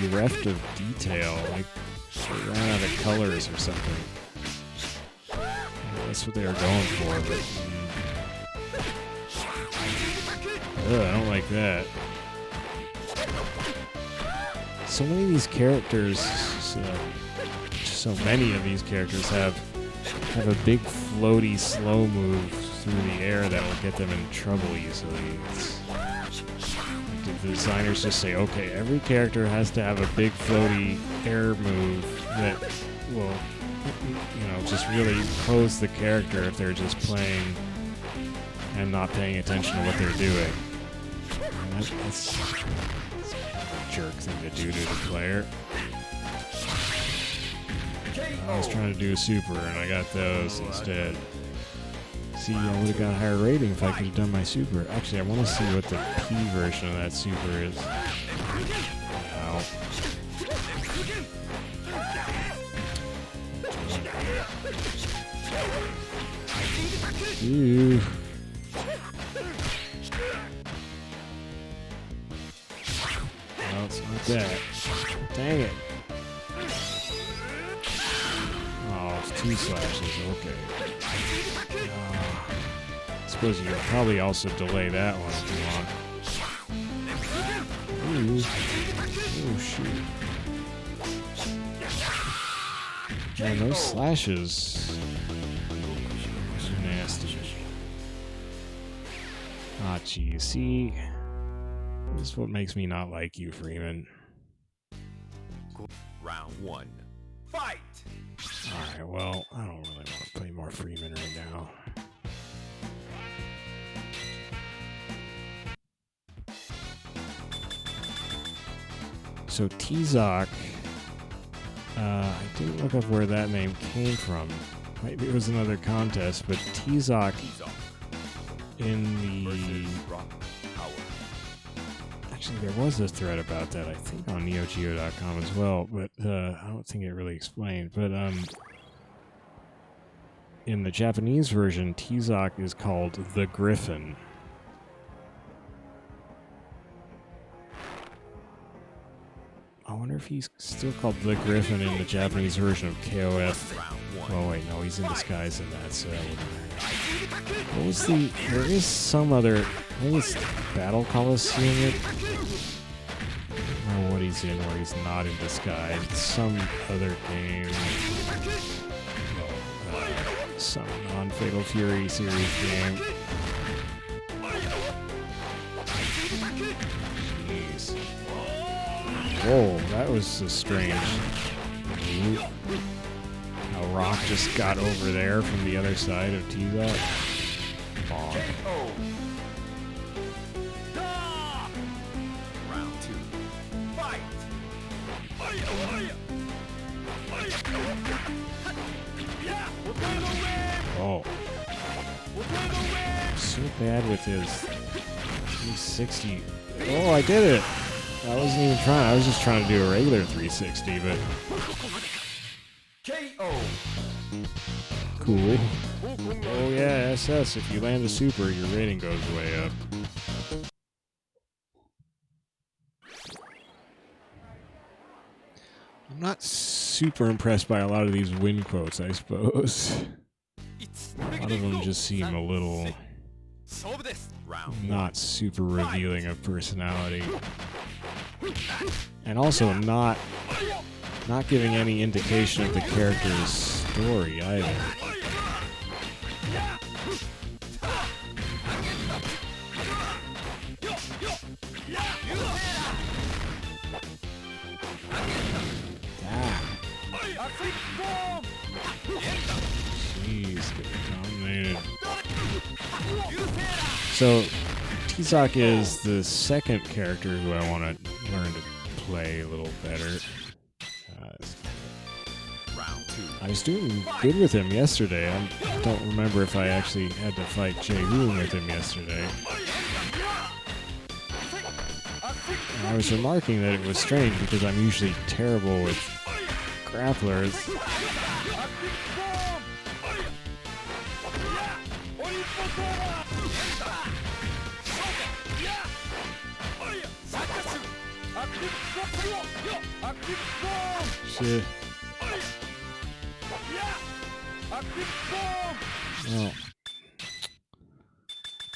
bereft of detail. Like, they ran out of colors or something. That's what they were going for, but... Ugh, I don't like that. So many of these characters, so many of these characters have a big floaty slow move through the air that will get them in trouble easily. The designers just say, okay, every character has to have a big floaty air move that will, just really pose the character if they're just playing and not paying attention to what they're doing. That's a jerk thing to do to the player. I was trying to do a super and I got those instead. See, I would have got a higher rating if I could have done my super. Actually, I want to see what the P version of that super is. Ow. Ew. No, it's not that. Dang it. Oh, it's 2 slashes. Okay. I suppose you could probably also delay that one if you want. Ooh. Oh, shoot. Man, those slashes are nasty. Ah, gee, see? This is what makes me not like you, Freeman. Round 1. Fight! Alright, well, I don't really want to play more Freeman right now. So Tizoc, I didn't look up where that name came from. Maybe it was another contest, but Tizoc in the... Actually, there was a thread about that, I think, on NEOGEO.com as well, but I don't think it really explained. But in the Japanese version, Tizoc is called the Griffin. I wonder if he's still called the Griffin in the Japanese version of KOF. Oh wait, no, he's in disguise in that, so that wouldn't matter. What was the... There is some other... I think it's Battle Coliseum. I don't know what he's in where he's not in disguise. It's some other game. Some non-Fatal Fury series game. Jeez. Whoa, that was so strange. How Rock just got over there from the other side of Tizoc. Bonne. Round 2. Fight! Oh. So bad with his 360. Oh, I did it! I wasn't even trying. I was just trying to do a regular 360, but... KO! Cool. Oh yeah, SS. If you land a super, your rating goes way up. I'm not super impressed by a lot of these win quotes, I suppose. A lot of them just seem a little... not super revealing of personality. And also not giving any indication of the character's story either. Jeez, getting dominated. So, Tizoc is the second character who I want to learn to play a little better. I was doing good with him yesterday. I don't remember if I actually had to fight Jae Hoon with him yesterday. And I was remarking that it was strange because I'm usually terrible with grapplers. Shit. Oh.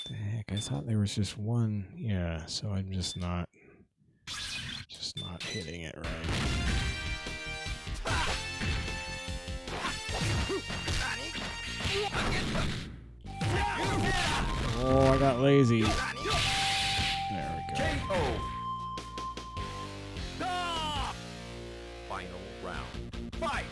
The heck, I thought there was just one. Yeah, so I'm just not hitting it right. Oh, I got lazy. There we go. Final round. Fight!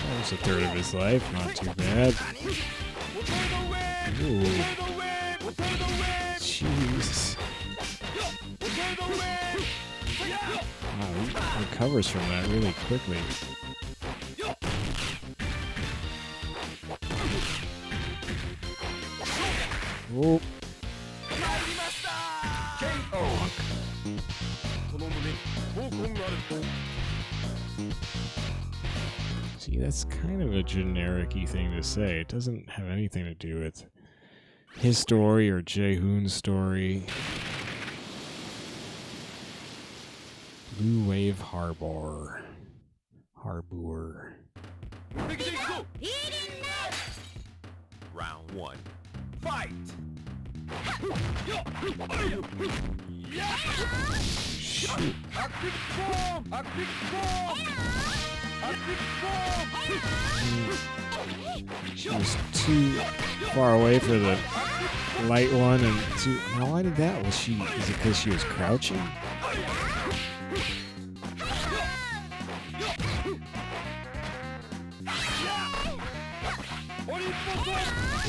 That was a third of his life, not too bad. Ooh. Jeez. Wow, he recovers from that really quickly. Oh. See, that's kind of a generic-y thing to say. It doesn't have anything to do with his story or Jae Hoon's story. Blue Wave Harbor. Round 1. Fight! Shoot. She was too far away for the light one, and too. Now, why did that? Is it because she was crouching?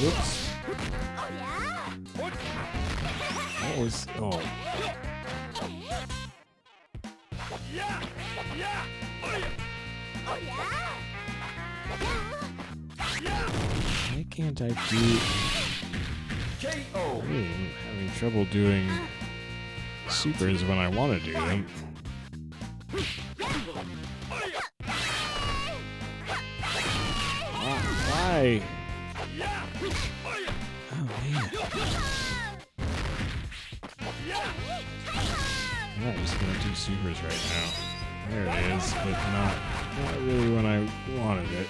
Oops. What was? Oh. Why can't I do... I'm having trouble doing supers when I want to do them. Why? Oh, man. Yeah, I'm just gonna do supers right now. There it is, but not really when I wanted it.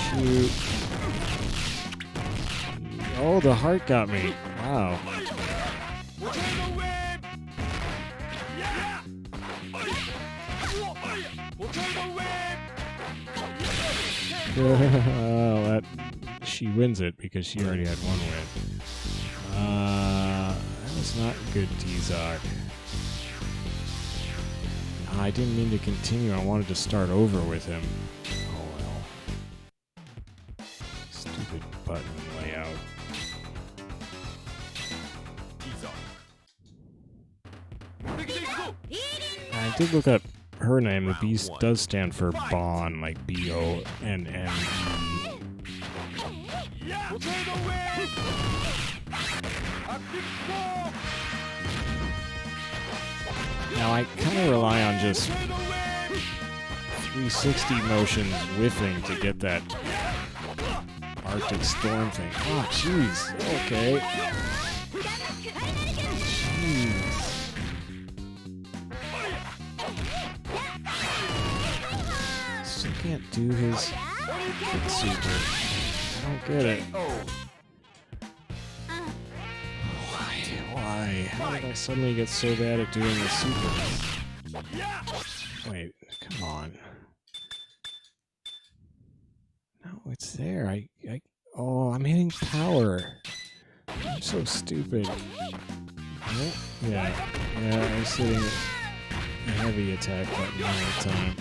Shoot. Oh, the heart got me. Wow. Well, that she wins it because she already had one win. That was not good, Tizoc. I didn't mean to continue. I wanted to start over with him. Oh well. Stupid button layout. I did look up her name. The B does stand for Bonne, like B-O-N-N-E. Now I kind of rely on just 360 motions whiffing to get that Arctic Storm thing. Oh, jeez. Okay. Jeez. Still can't do his super. I don't get it. Why? How did I suddenly get so bad at doing the super? Wait, come on. No, it's there. Oh, I'm hitting power. I'm so stupid. Oh, yeah, I was hitting a heavy attack button all the time.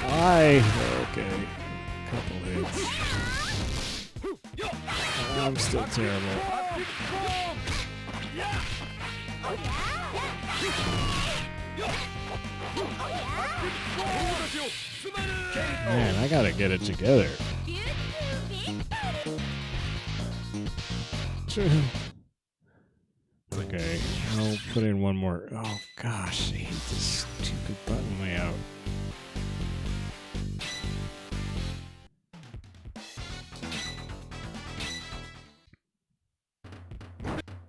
Why? Okay. Couple hits. I'm still terrible. Man, I gotta get it together. Okay, I'll put in one more. Oh gosh, I hate this stupid button layout.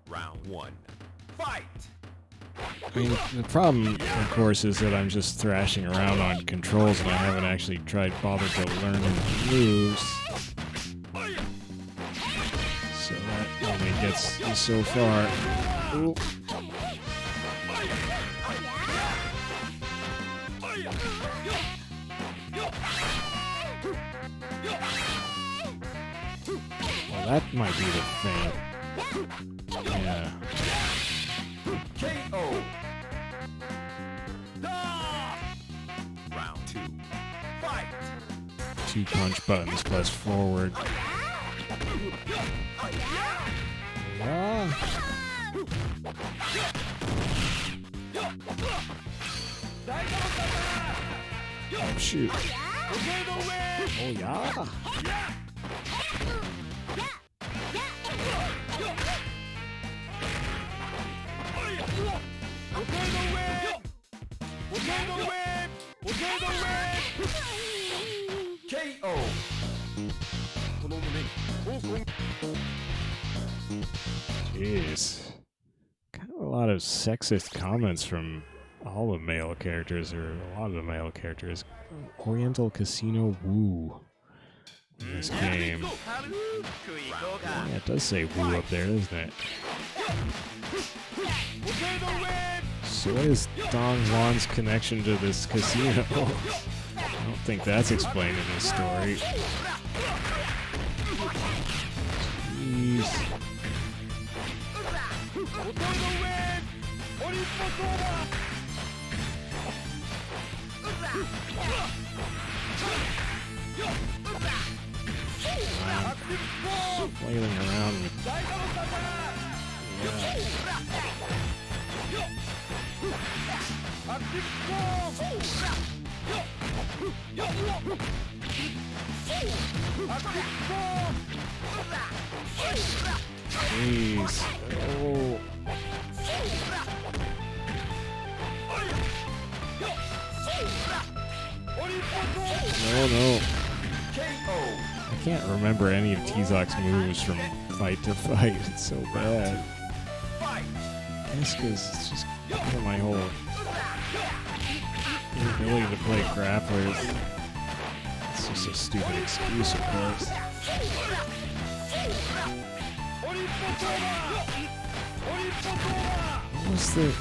Round one. Fight! I mean, the problem, of course, is that I'm just thrashing around on controls and I haven't actually bothered to learn the moves. So that only gets me so far. Ooh. Well, that might be the thing. Yeah. KO. Round two. Fight. 2 punch buttons plus forward. Yeah. Oh shoot. Oh yeah. KO. Jeez. Kind of a lot of sexist comments from all the male characters, or a lot of the male characters. Oriental Casino Woo in this game. Yeah, it does say woo up there, doesn't it? So what is Dong Hwan's connection to this casino? I don't think that's explained in this story. Jeez. Flailing around with... Yeah. Jeez. Oh. Oh no. I can't remember any of Tizoc's moves from fight to fight. It's so bad. I guess because it's just part of my whole inability to play grapplers. It's just a stupid excuse, of course. What was the...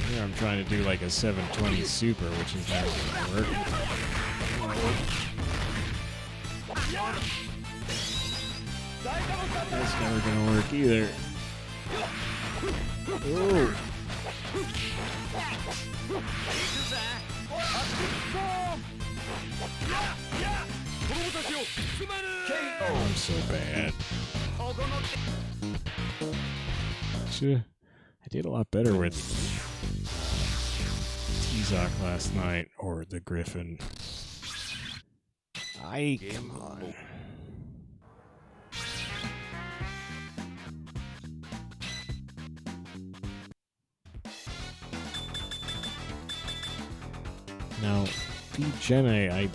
Here I'm trying to do like a 720 super, which is never going to work. That's never going to work either. Oh. I'm so bad. I did a lot better with Tizoc last night, or the Griffin. Come on. Now, the Jenet, I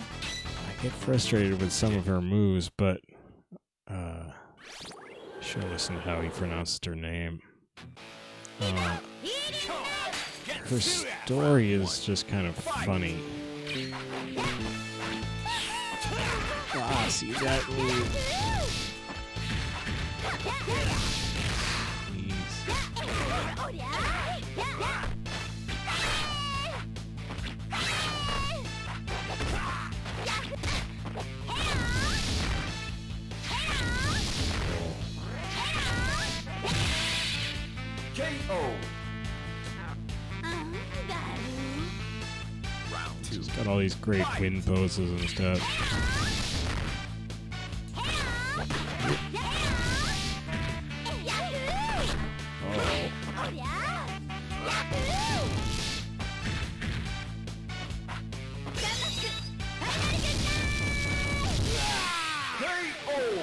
get frustrated with some of her moves, but should listen to how he pronounced her name. Her story is just kind of funny. Ah, see that move? She's got all these great wind poses and stuff. Oh.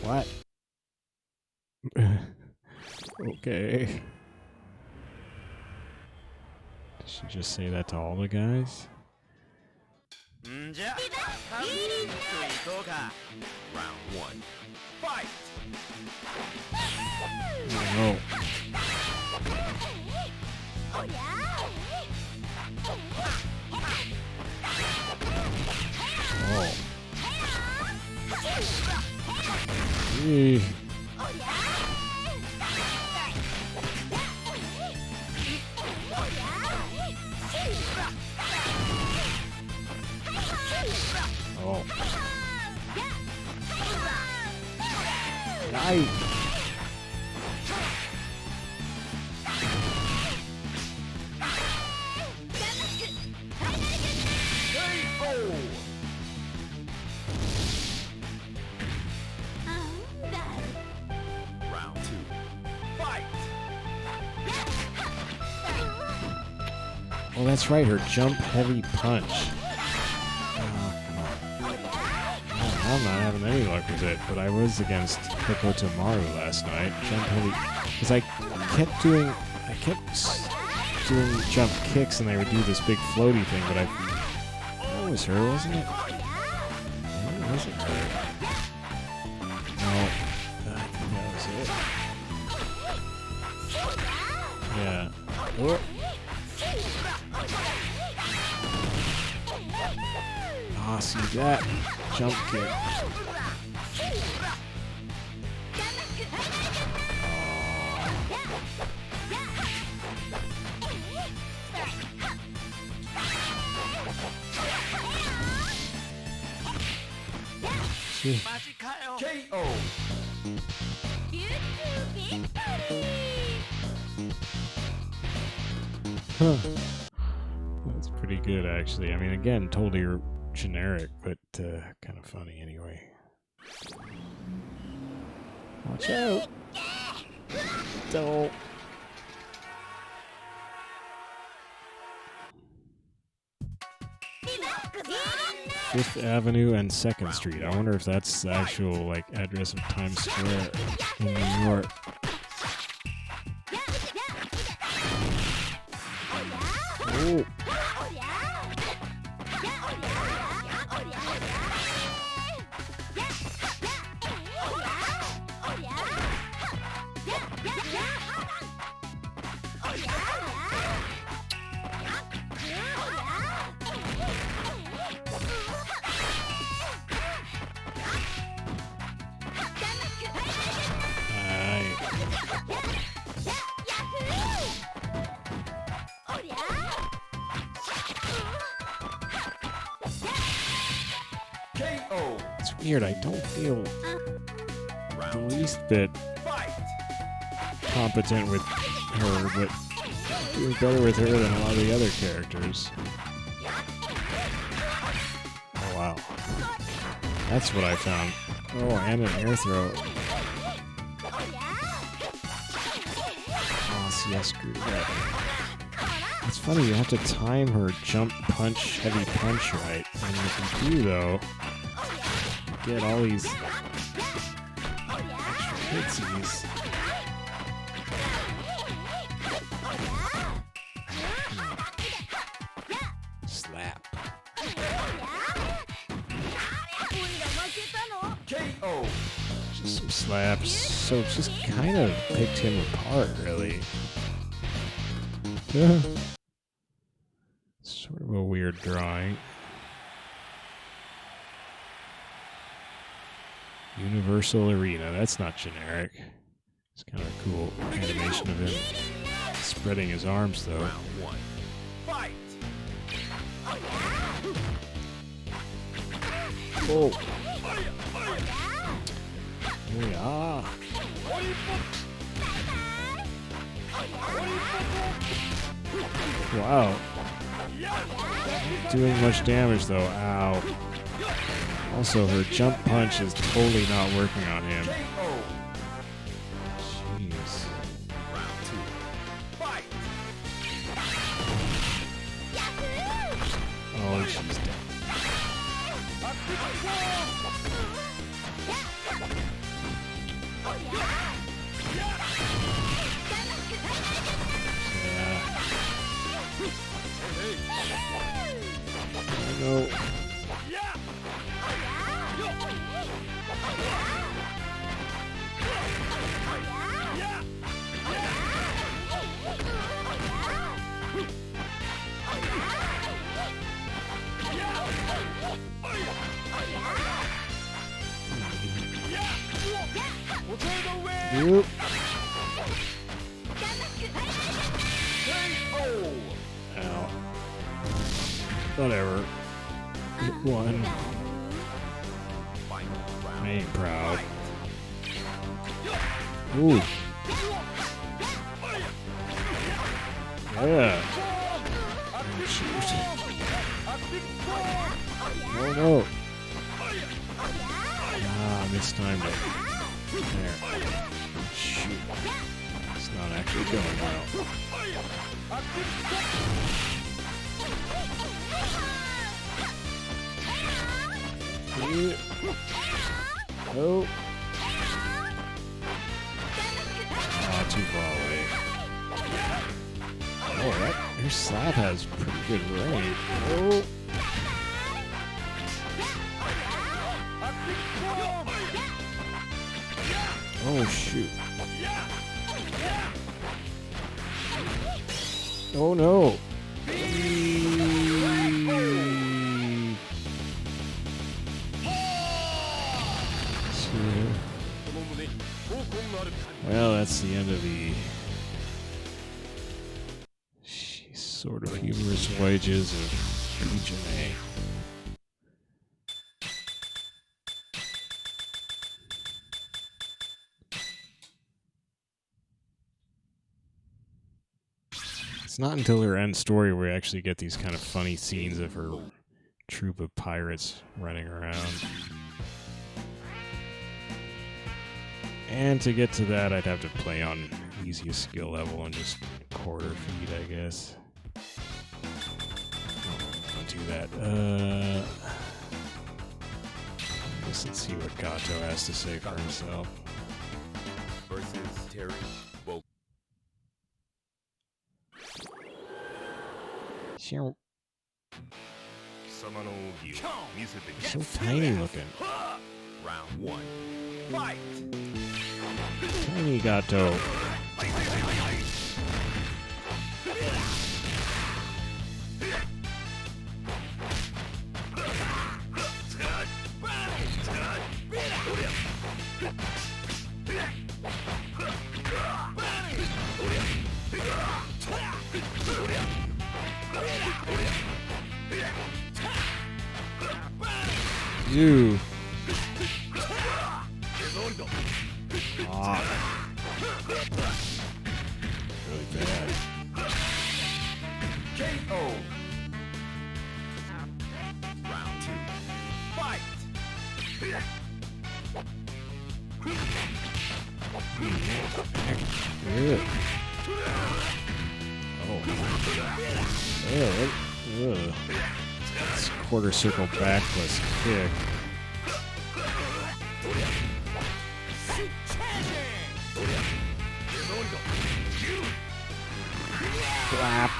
What? Okay. Did she just say that to all the guys? Round 1. Fight! No. Oh. Eee. Oh. Nice. Round 2. Fight! Oh, that's right, her jump heavy punch. I'm not having any luck with it, but I was against Hokutomaru last night. Jump heavy, because I kept doing jump kicks, and they would do this big floaty thing. But that was her, wasn't it? Maybe it wasn't her. No, I think that was it. Yeah. Oh. Ah, see that jump kick. KO! Huh. That's pretty good, actually. I mean, again, totally generic, but kind of funny anyway. Watch out! Don't. 5th Avenue and 2nd Street. I wonder if that's the actual like address of Times Square in New York. Oh. It's weird, I don't feel the least bit competent with her, but I'm doing better with her than a lot of the other characters. Oh wow. That's what I found. Oh, and an air throw. Oh, see, I screwed up. It's funny, you have to time her jump, punch, heavy punch right. And if you do, though, you get all these extra hitsies. Slap. Just some slaps. So it's just kind of picked him apart, really. Sort of a weird drawing. Universal Arena. That's not generic. It's kind of a cool animation of him spreading his arms, though. Oh. Yeah. Wow. Doing much damage though. Ow. Also, her jump punch is totally not working on him. Jeez. Oh, she's dead. No. Ow. Whatever. Hit one. I ain't proud. Ooh. Yeah. Oh, shoot. Oh no. Ah, mistimed it. There. Shoot. It's not actually going well. Oh. Ah, too far away. Oh, that her slap has pretty good range. Oh. Oh shoot. Oh no. Well, that's the end of the sort of humorous wages of Jenet. It's not until her end story where we actually get these kind of funny scenes of her troop of pirates running around. And to get to that, I'd have to play on easiest skill level and just quarter feed, I guess. I'll do that. this. Let's see what Gato has to say for himself. Versus Terry Bogard. So tiny looking. Round 1. Fight! Tiny Gato. You. Ah. Really bad. KO. Round 2. Fight! Ugh. Oh. Ugh. It's quarter circle backless kick. Clap.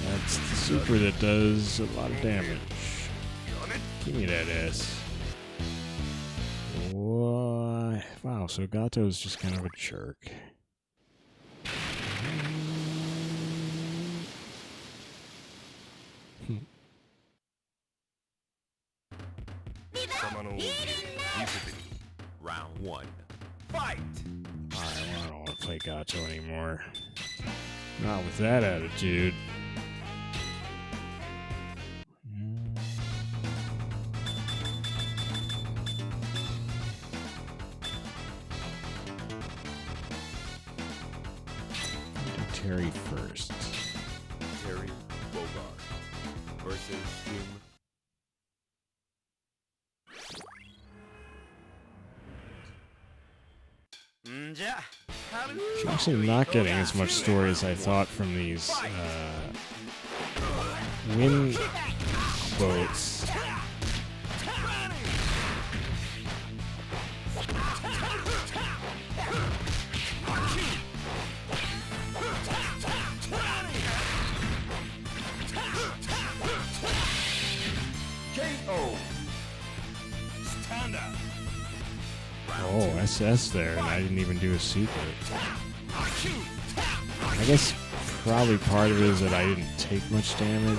That's the super that does a lot of damage. Give me that ass. What? Wow, so Gato's just kind of a jerk. Round 1. Fight! Alright, well, I don't want to play Gato anymore. Not with that attitude. Terry first. Terry Bogard versus him. I'm actually not getting as much story as I thought from these win quotes. Oh, SS there, and I didn't even do a secret. I guess probably part of it is that I didn't take much damage.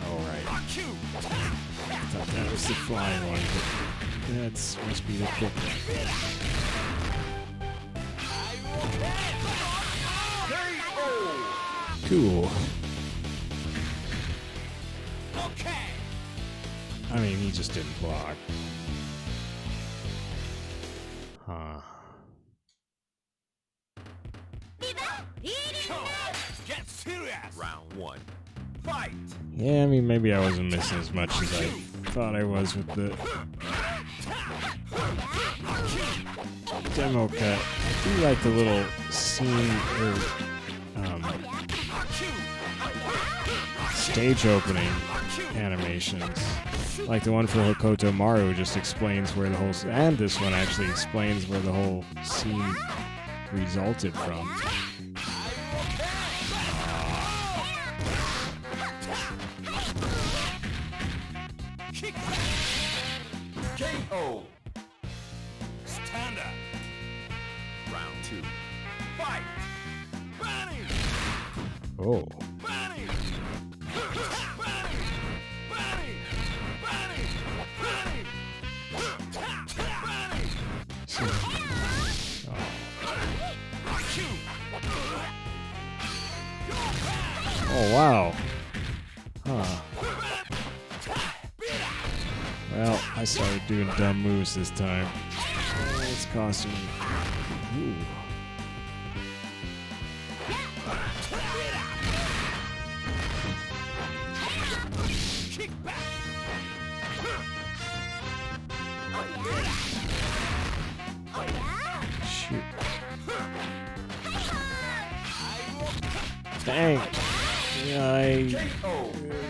Oh, right. I thought that was the flying one, but that must be the quick one. Cool. I mean, he just didn't block. Huh. Get serious. Round 1. Fight. Yeah, I mean, maybe I wasn't missing as much as I thought I was with the demo cut. I do like the little scene or stage opening animations. Like the one for Hokutomaru just explains where the whole... And this one actually explains where the whole scene resulted from. KO. Stand up. Round 2. Fight. Oh. Oh, wow. Huh. Well, I started doing dumb moves this time. It's costing me. Ooh. Shoot. Dang. It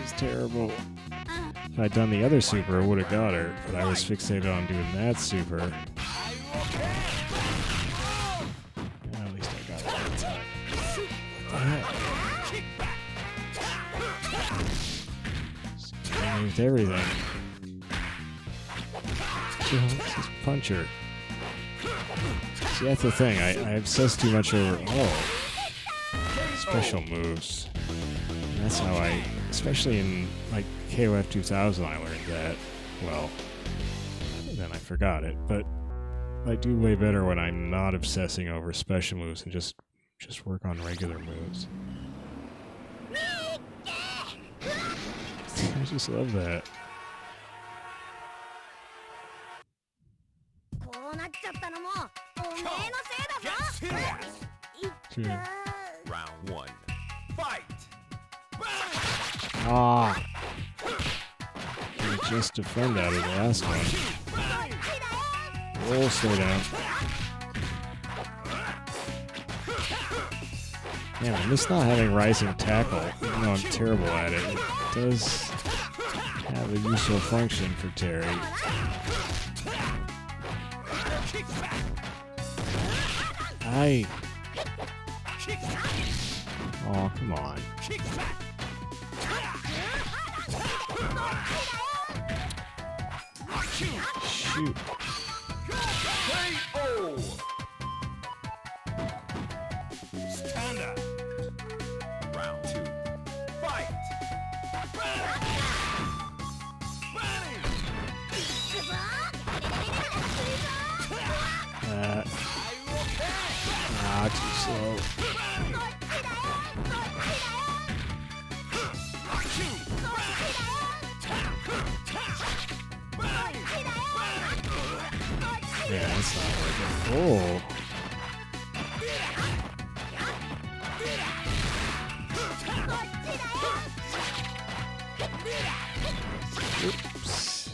was terrible. If I'd done the other super, I would have got her, but I was fixated on doing that super. Yeah, at least I got it that time. With everything. Just punch her. See, that's the thing. I obsess too much over special moves. And that's how especially in like KOF 2000, I learned that. Well, then I forgot it. But I do way better when I'm not obsessing over special moves and just work on regular moves. I just love that. True. Round 1. Fight! Ah! You just defend out of the last one. Roll, slow down. Man, I miss not having rising tackle, even though I'm terrible at it. It does have a useful function for Terry. Oh, come on. Shoot. Stand up. Round 2. Fight! Too slow. Yeah, that's not working. Oh. Oops.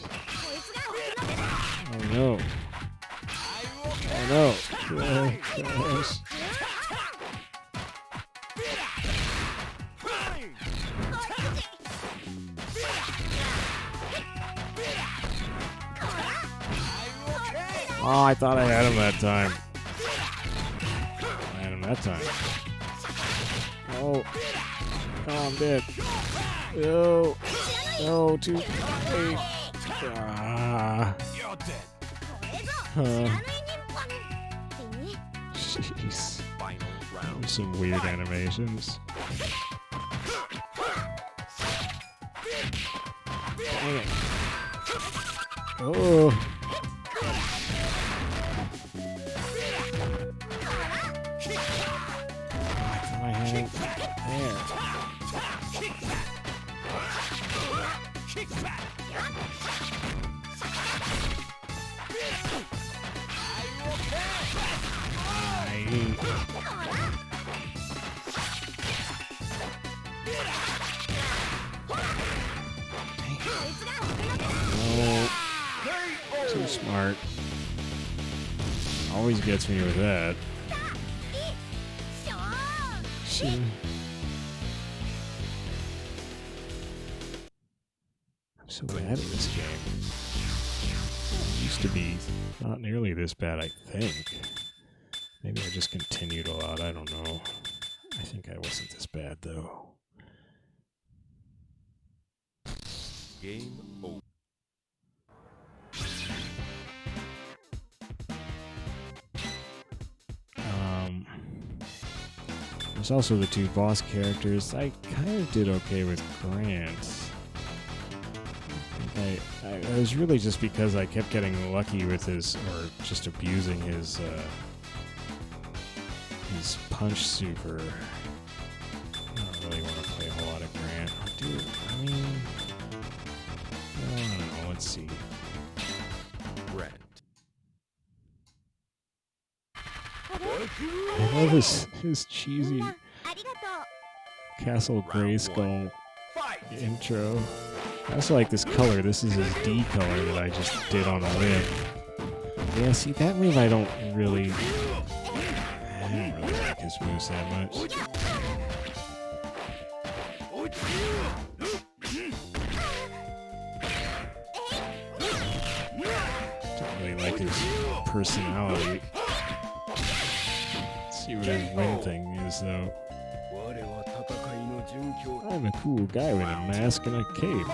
Oh no. Oh no. Gosh. Oh, I thought I had him that time. I had him that time. Oh. Oh, I'm dead. No. No, too late. Ah. You're dead. Jeez. Final round. Some weird animations. Dang it. Oh. There. Oh, too smart. Always gets me with that. Shit. I'm so bad at this game. It used to be not nearly this bad, I think. Maybe I just continued a lot, I don't know. I think I wasn't this bad, though. Game over. There's also the two boss characters. I kind of did okay with Grant. I was really just because I kept getting lucky with his, or just abusing his punch super. I don't really want to play a whole lot of Grant. I don't know. Let's see. Grant. I love his cheesy Castle Grayskull intro. I also like this color. This is his D color that I just did on a whim. Yeah, see, that move I don't really like his moves that much. his personality. Let's see what his win thing is, though. I'm a cool guy with a mask and a cape.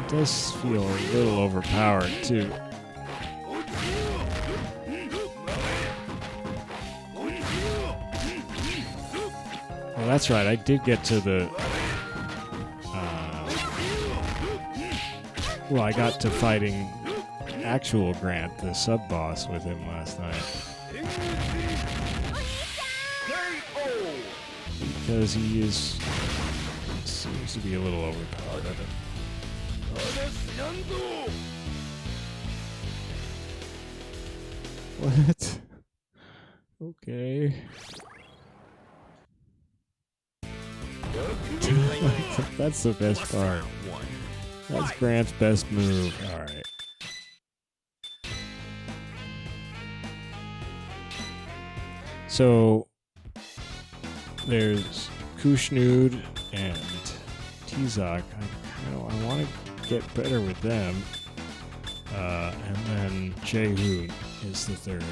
It does feel a little overpowered, too. Well, that's right, I did get to the... well, I got to fighting actual Grant, the sub-boss, with him last night. Because he seems to be a little overpowered. What? Okay. That's the best part. That's Grant's best move. Alright. So, there's Khushnood and Tizoc. I want to get better with them. And then Jae Hoon is the third.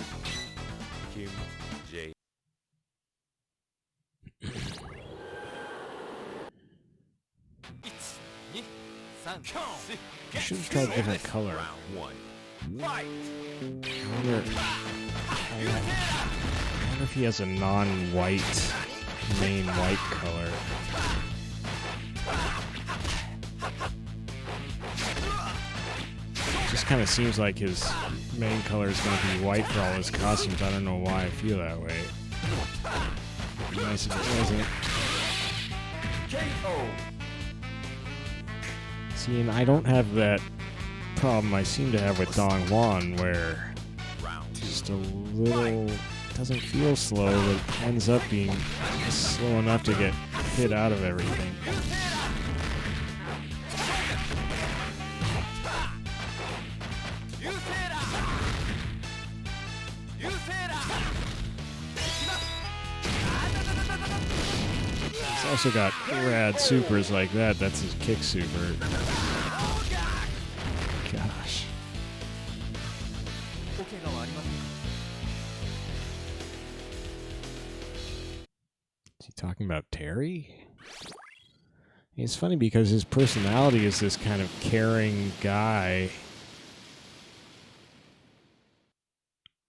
I should have tried a different color. I wonder if he has a non-white, main white color. Just kind of seems like his main color is going to be white for all his costumes. I don't know why I feel that way. It'd be nice if it wasn't. See, and I don't have that problem I seem to have with Dong Hwan, where just a little doesn't feel slow, but ends up being slow enough to get hit out of everything. He's also got rad supers like that. That's his kick super. Gosh. Is he talking about Terry? It's funny because his personality is this kind of caring guy.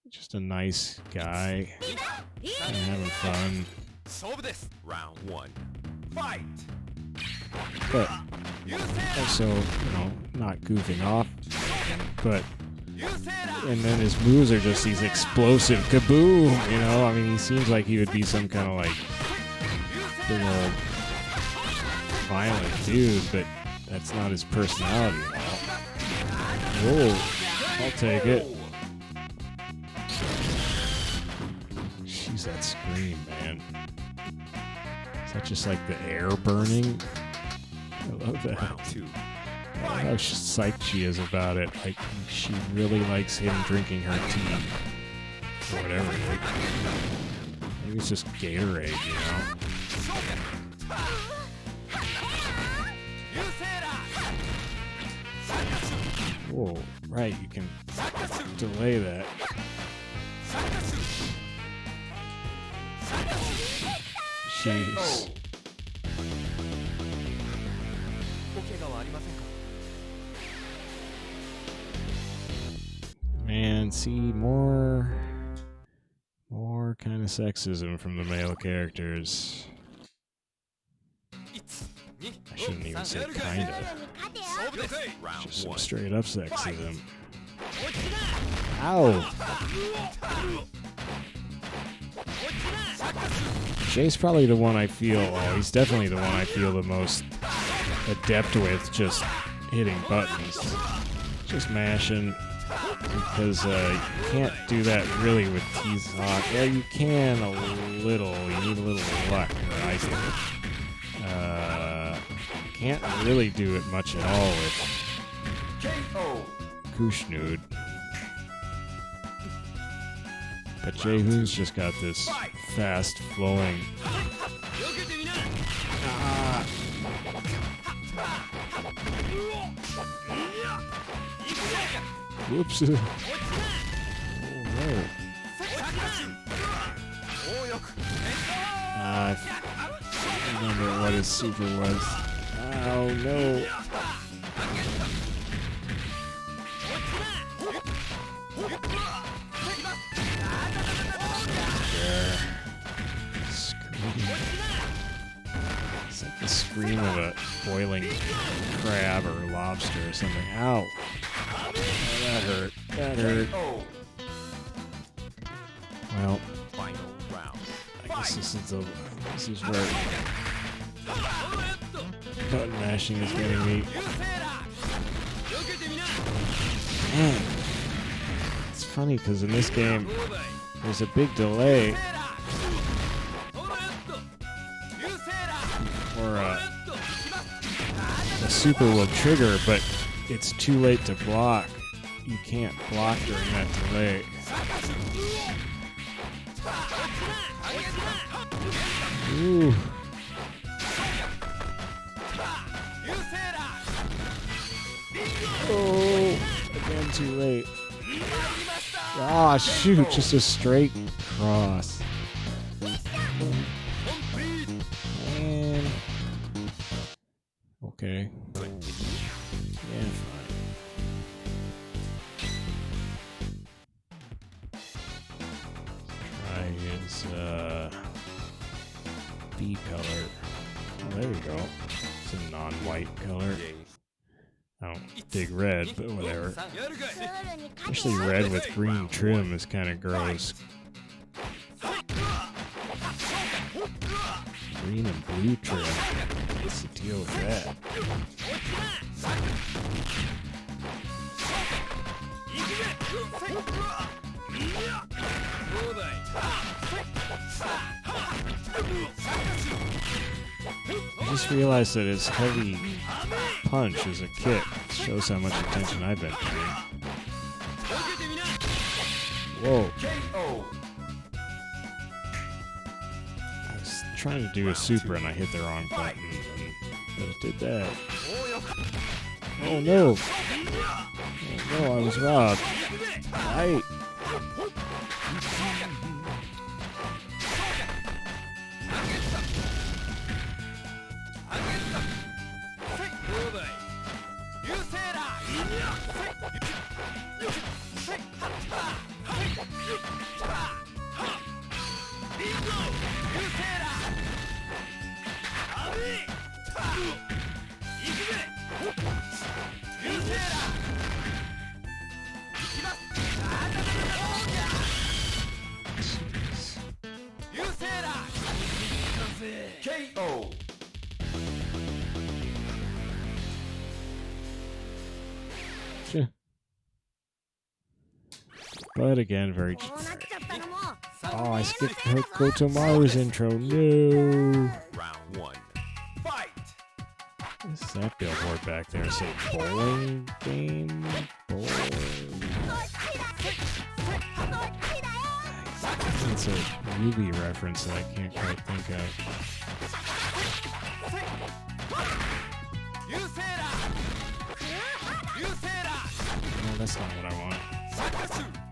Just a nice guy. Kind of having fun. Round one. Fight. But also, not goofing off. But and then his moves are just these explosive kaboom, I mean, he seems like he would be some kind of like big old violent dude, but that's not his personality at all. Whoa, I'll take it. Jeez, that scream, man. Is that just like the air burning? I love that. Round two. I love how psyched she is about it. Like, she really likes him drinking her tea. Or whatever it is. Maybe it's just Gatorade, Whoa, right, you can delay that. Jeez. Man, see, more kind of sexism from the male characters. I shouldn't even say kinda. Just some straight up sexism. Ow! Jay's probably the one I feel, he's definitely the one I feel the most adept with just hitting buttons. Just mashing. Because you can't do that really with Tizoc. Yeah, you can a little. You need a little luck, or I do. Can't really do it much at all with Khushnood. But Jae Hoon's just got this fast flowing. Whoops. Oh no. I remember what his super was. Oh no. There. Scream. It's like the scream of a boiling crab or lobster or something. Ow. Oh, that hurt. That hurt. Well, Final round. I guess this is where button mashing is getting me. Man, it's funny because in this game there's a big delay before the super will trigger, but it's too late to block. You can't block during that delay. Ooh. Oh, again too late. Ah, shoot, just a straight cross. And okay. Yeah. Try his B color. Oh, there we go. It's a non-white color. I don't dig red, but whatever. Especially red with green trim is kind of gross. Green and blue trim. What's the deal with that? I just realized that his heavy punch is a kick. Shows how much attention I've been paying. Whoa. I was trying to do a super and I hit the wrong button, but it did that. Oh no! Oh no, I was robbed. Right. KO. But again, very generic. Oh, I skipped Hokutomaru's intro. No. Round one. Fight. What is that billboard back there? Say bowling game? Bowling. It's a movie reference that I can't quite think of. No, that's not what I want.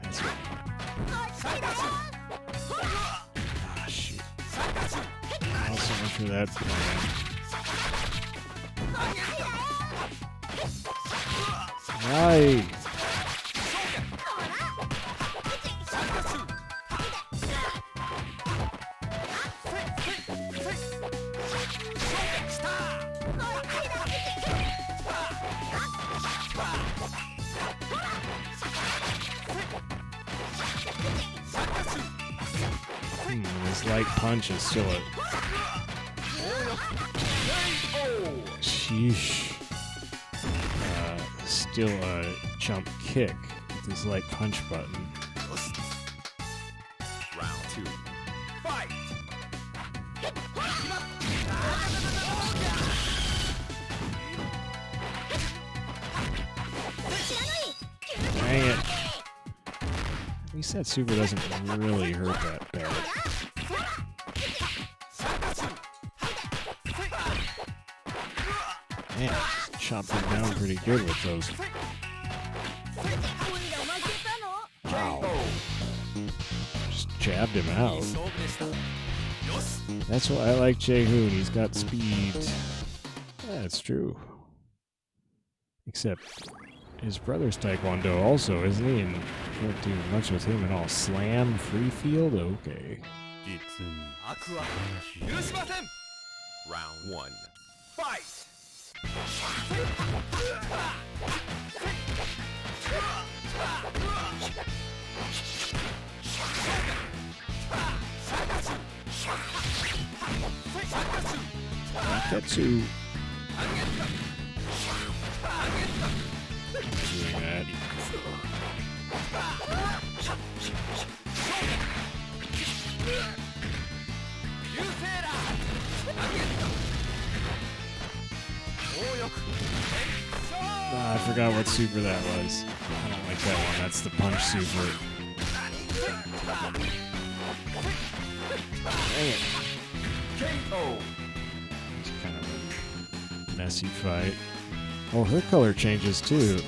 That's what I want. Ah, shoot. Not so much for that plan. Right. His light punch is still a... Sheesh. Still a jump kick with his light punch button. Round two. Fight. Dang it. At least that super doesn't really hurt that bad. Man. chopped him down pretty good with those. Wow. Just jabbed him out. That's why I like Jae Hoon. He's got speed. That's true. Except his brother's Taekwondo also, isn't he? And can't do much with him at all. Slam, free field? Okay. Round 1. Fight! Ketsu. Doing that. I forgot what super that was. I don't like that one. That's the punch super. Dang it. It's kind of a messy fight. Oh, her color changes too.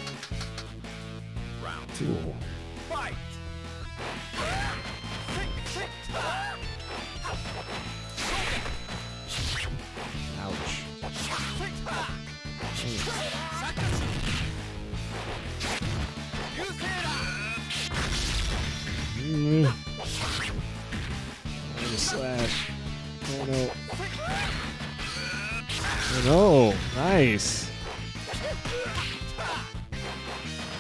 Round 2. Cool. Fight! Ouch. What a slash. Oh no. Oh no. Nice.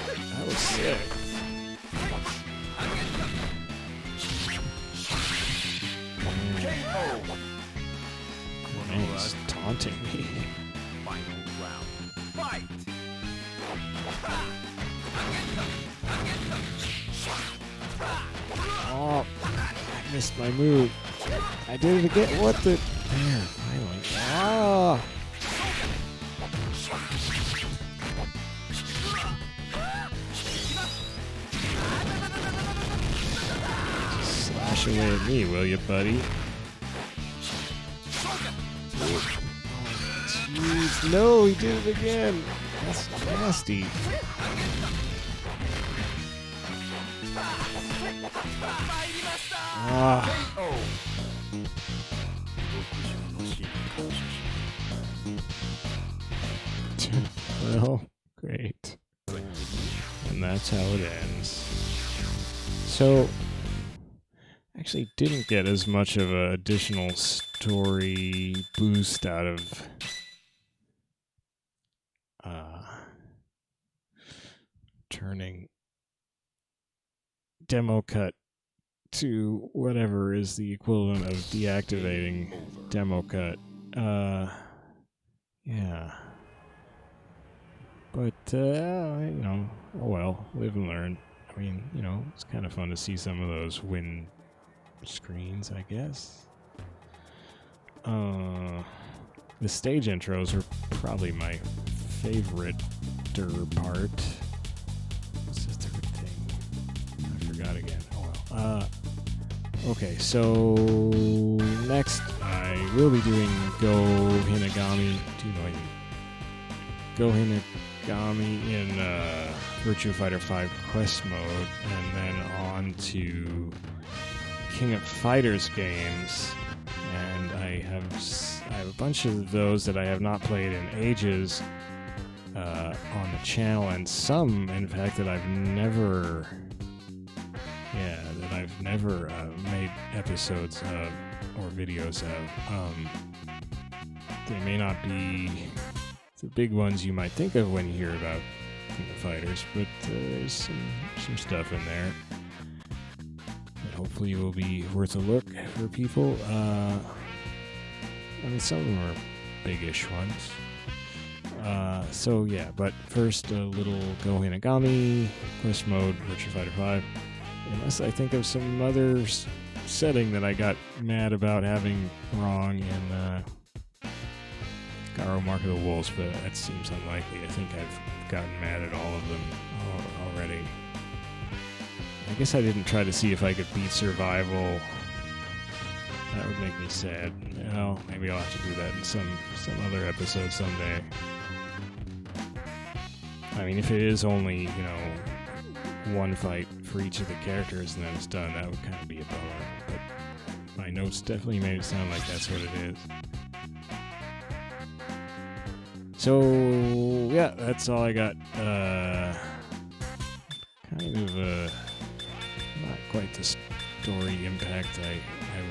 That was sick. Man, he's taunting me. Final round. Fight! Oh, I missed my move. I did it again. What the? There, finally. Ah! Just slash away at me, will you, buddy? Oh, jeez. No, he did it again. That's nasty. Ah. Well, great. And that's how it ends. So, actually didn't get as much of an additional story boost out of turning demo cut to whatever is the equivalent of deactivating demo cut. Yeah. But, you know, oh well, live and learn. I mean, you know, it's kind of fun to see some of those win screens, I guess. The stage intros are probably my favorite part. What's the third thing? I forgot again. Oh well. Okay, so next I will be doing Go Hinagami. Go Hinagami in Virtua Fighter 5 Quest mode, and then on to King of Fighters games. And I have a bunch of those that I have not played in ages on the channel, and some, in fact, that I've never made episodes of or videos of. They may not be the big ones you might think of when you hear about King of Fighters, but there's some stuff in there that hopefully will be worth a look for people. I mean, some of them are big-ish ones. So yeah, but first a little Go Hinagami, Quest mode, Virtua Fighter 5. Unless I think of some other setting that I got mad about having wrong in Garou Mark of the Wolves, but that seems unlikely. I think I've gotten mad at all of them already. I guess I didn't try to see if I could beat Survival. That would make me sad. Well, maybe I'll have to do that in some other episode someday. I mean, if it is only, one fight for each of the characters and then it's done, that would kind of be a bummer. But my notes definitely made it sound like that's what it is. So, yeah, that's all I got. Kind of, not quite the story impact I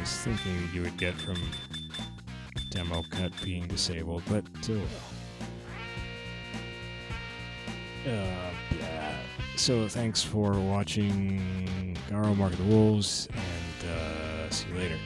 was thinking you would get from demo cut being disabled, but still. Yeah. So thanks for watching Garou Mark of the Wolves, and see you later.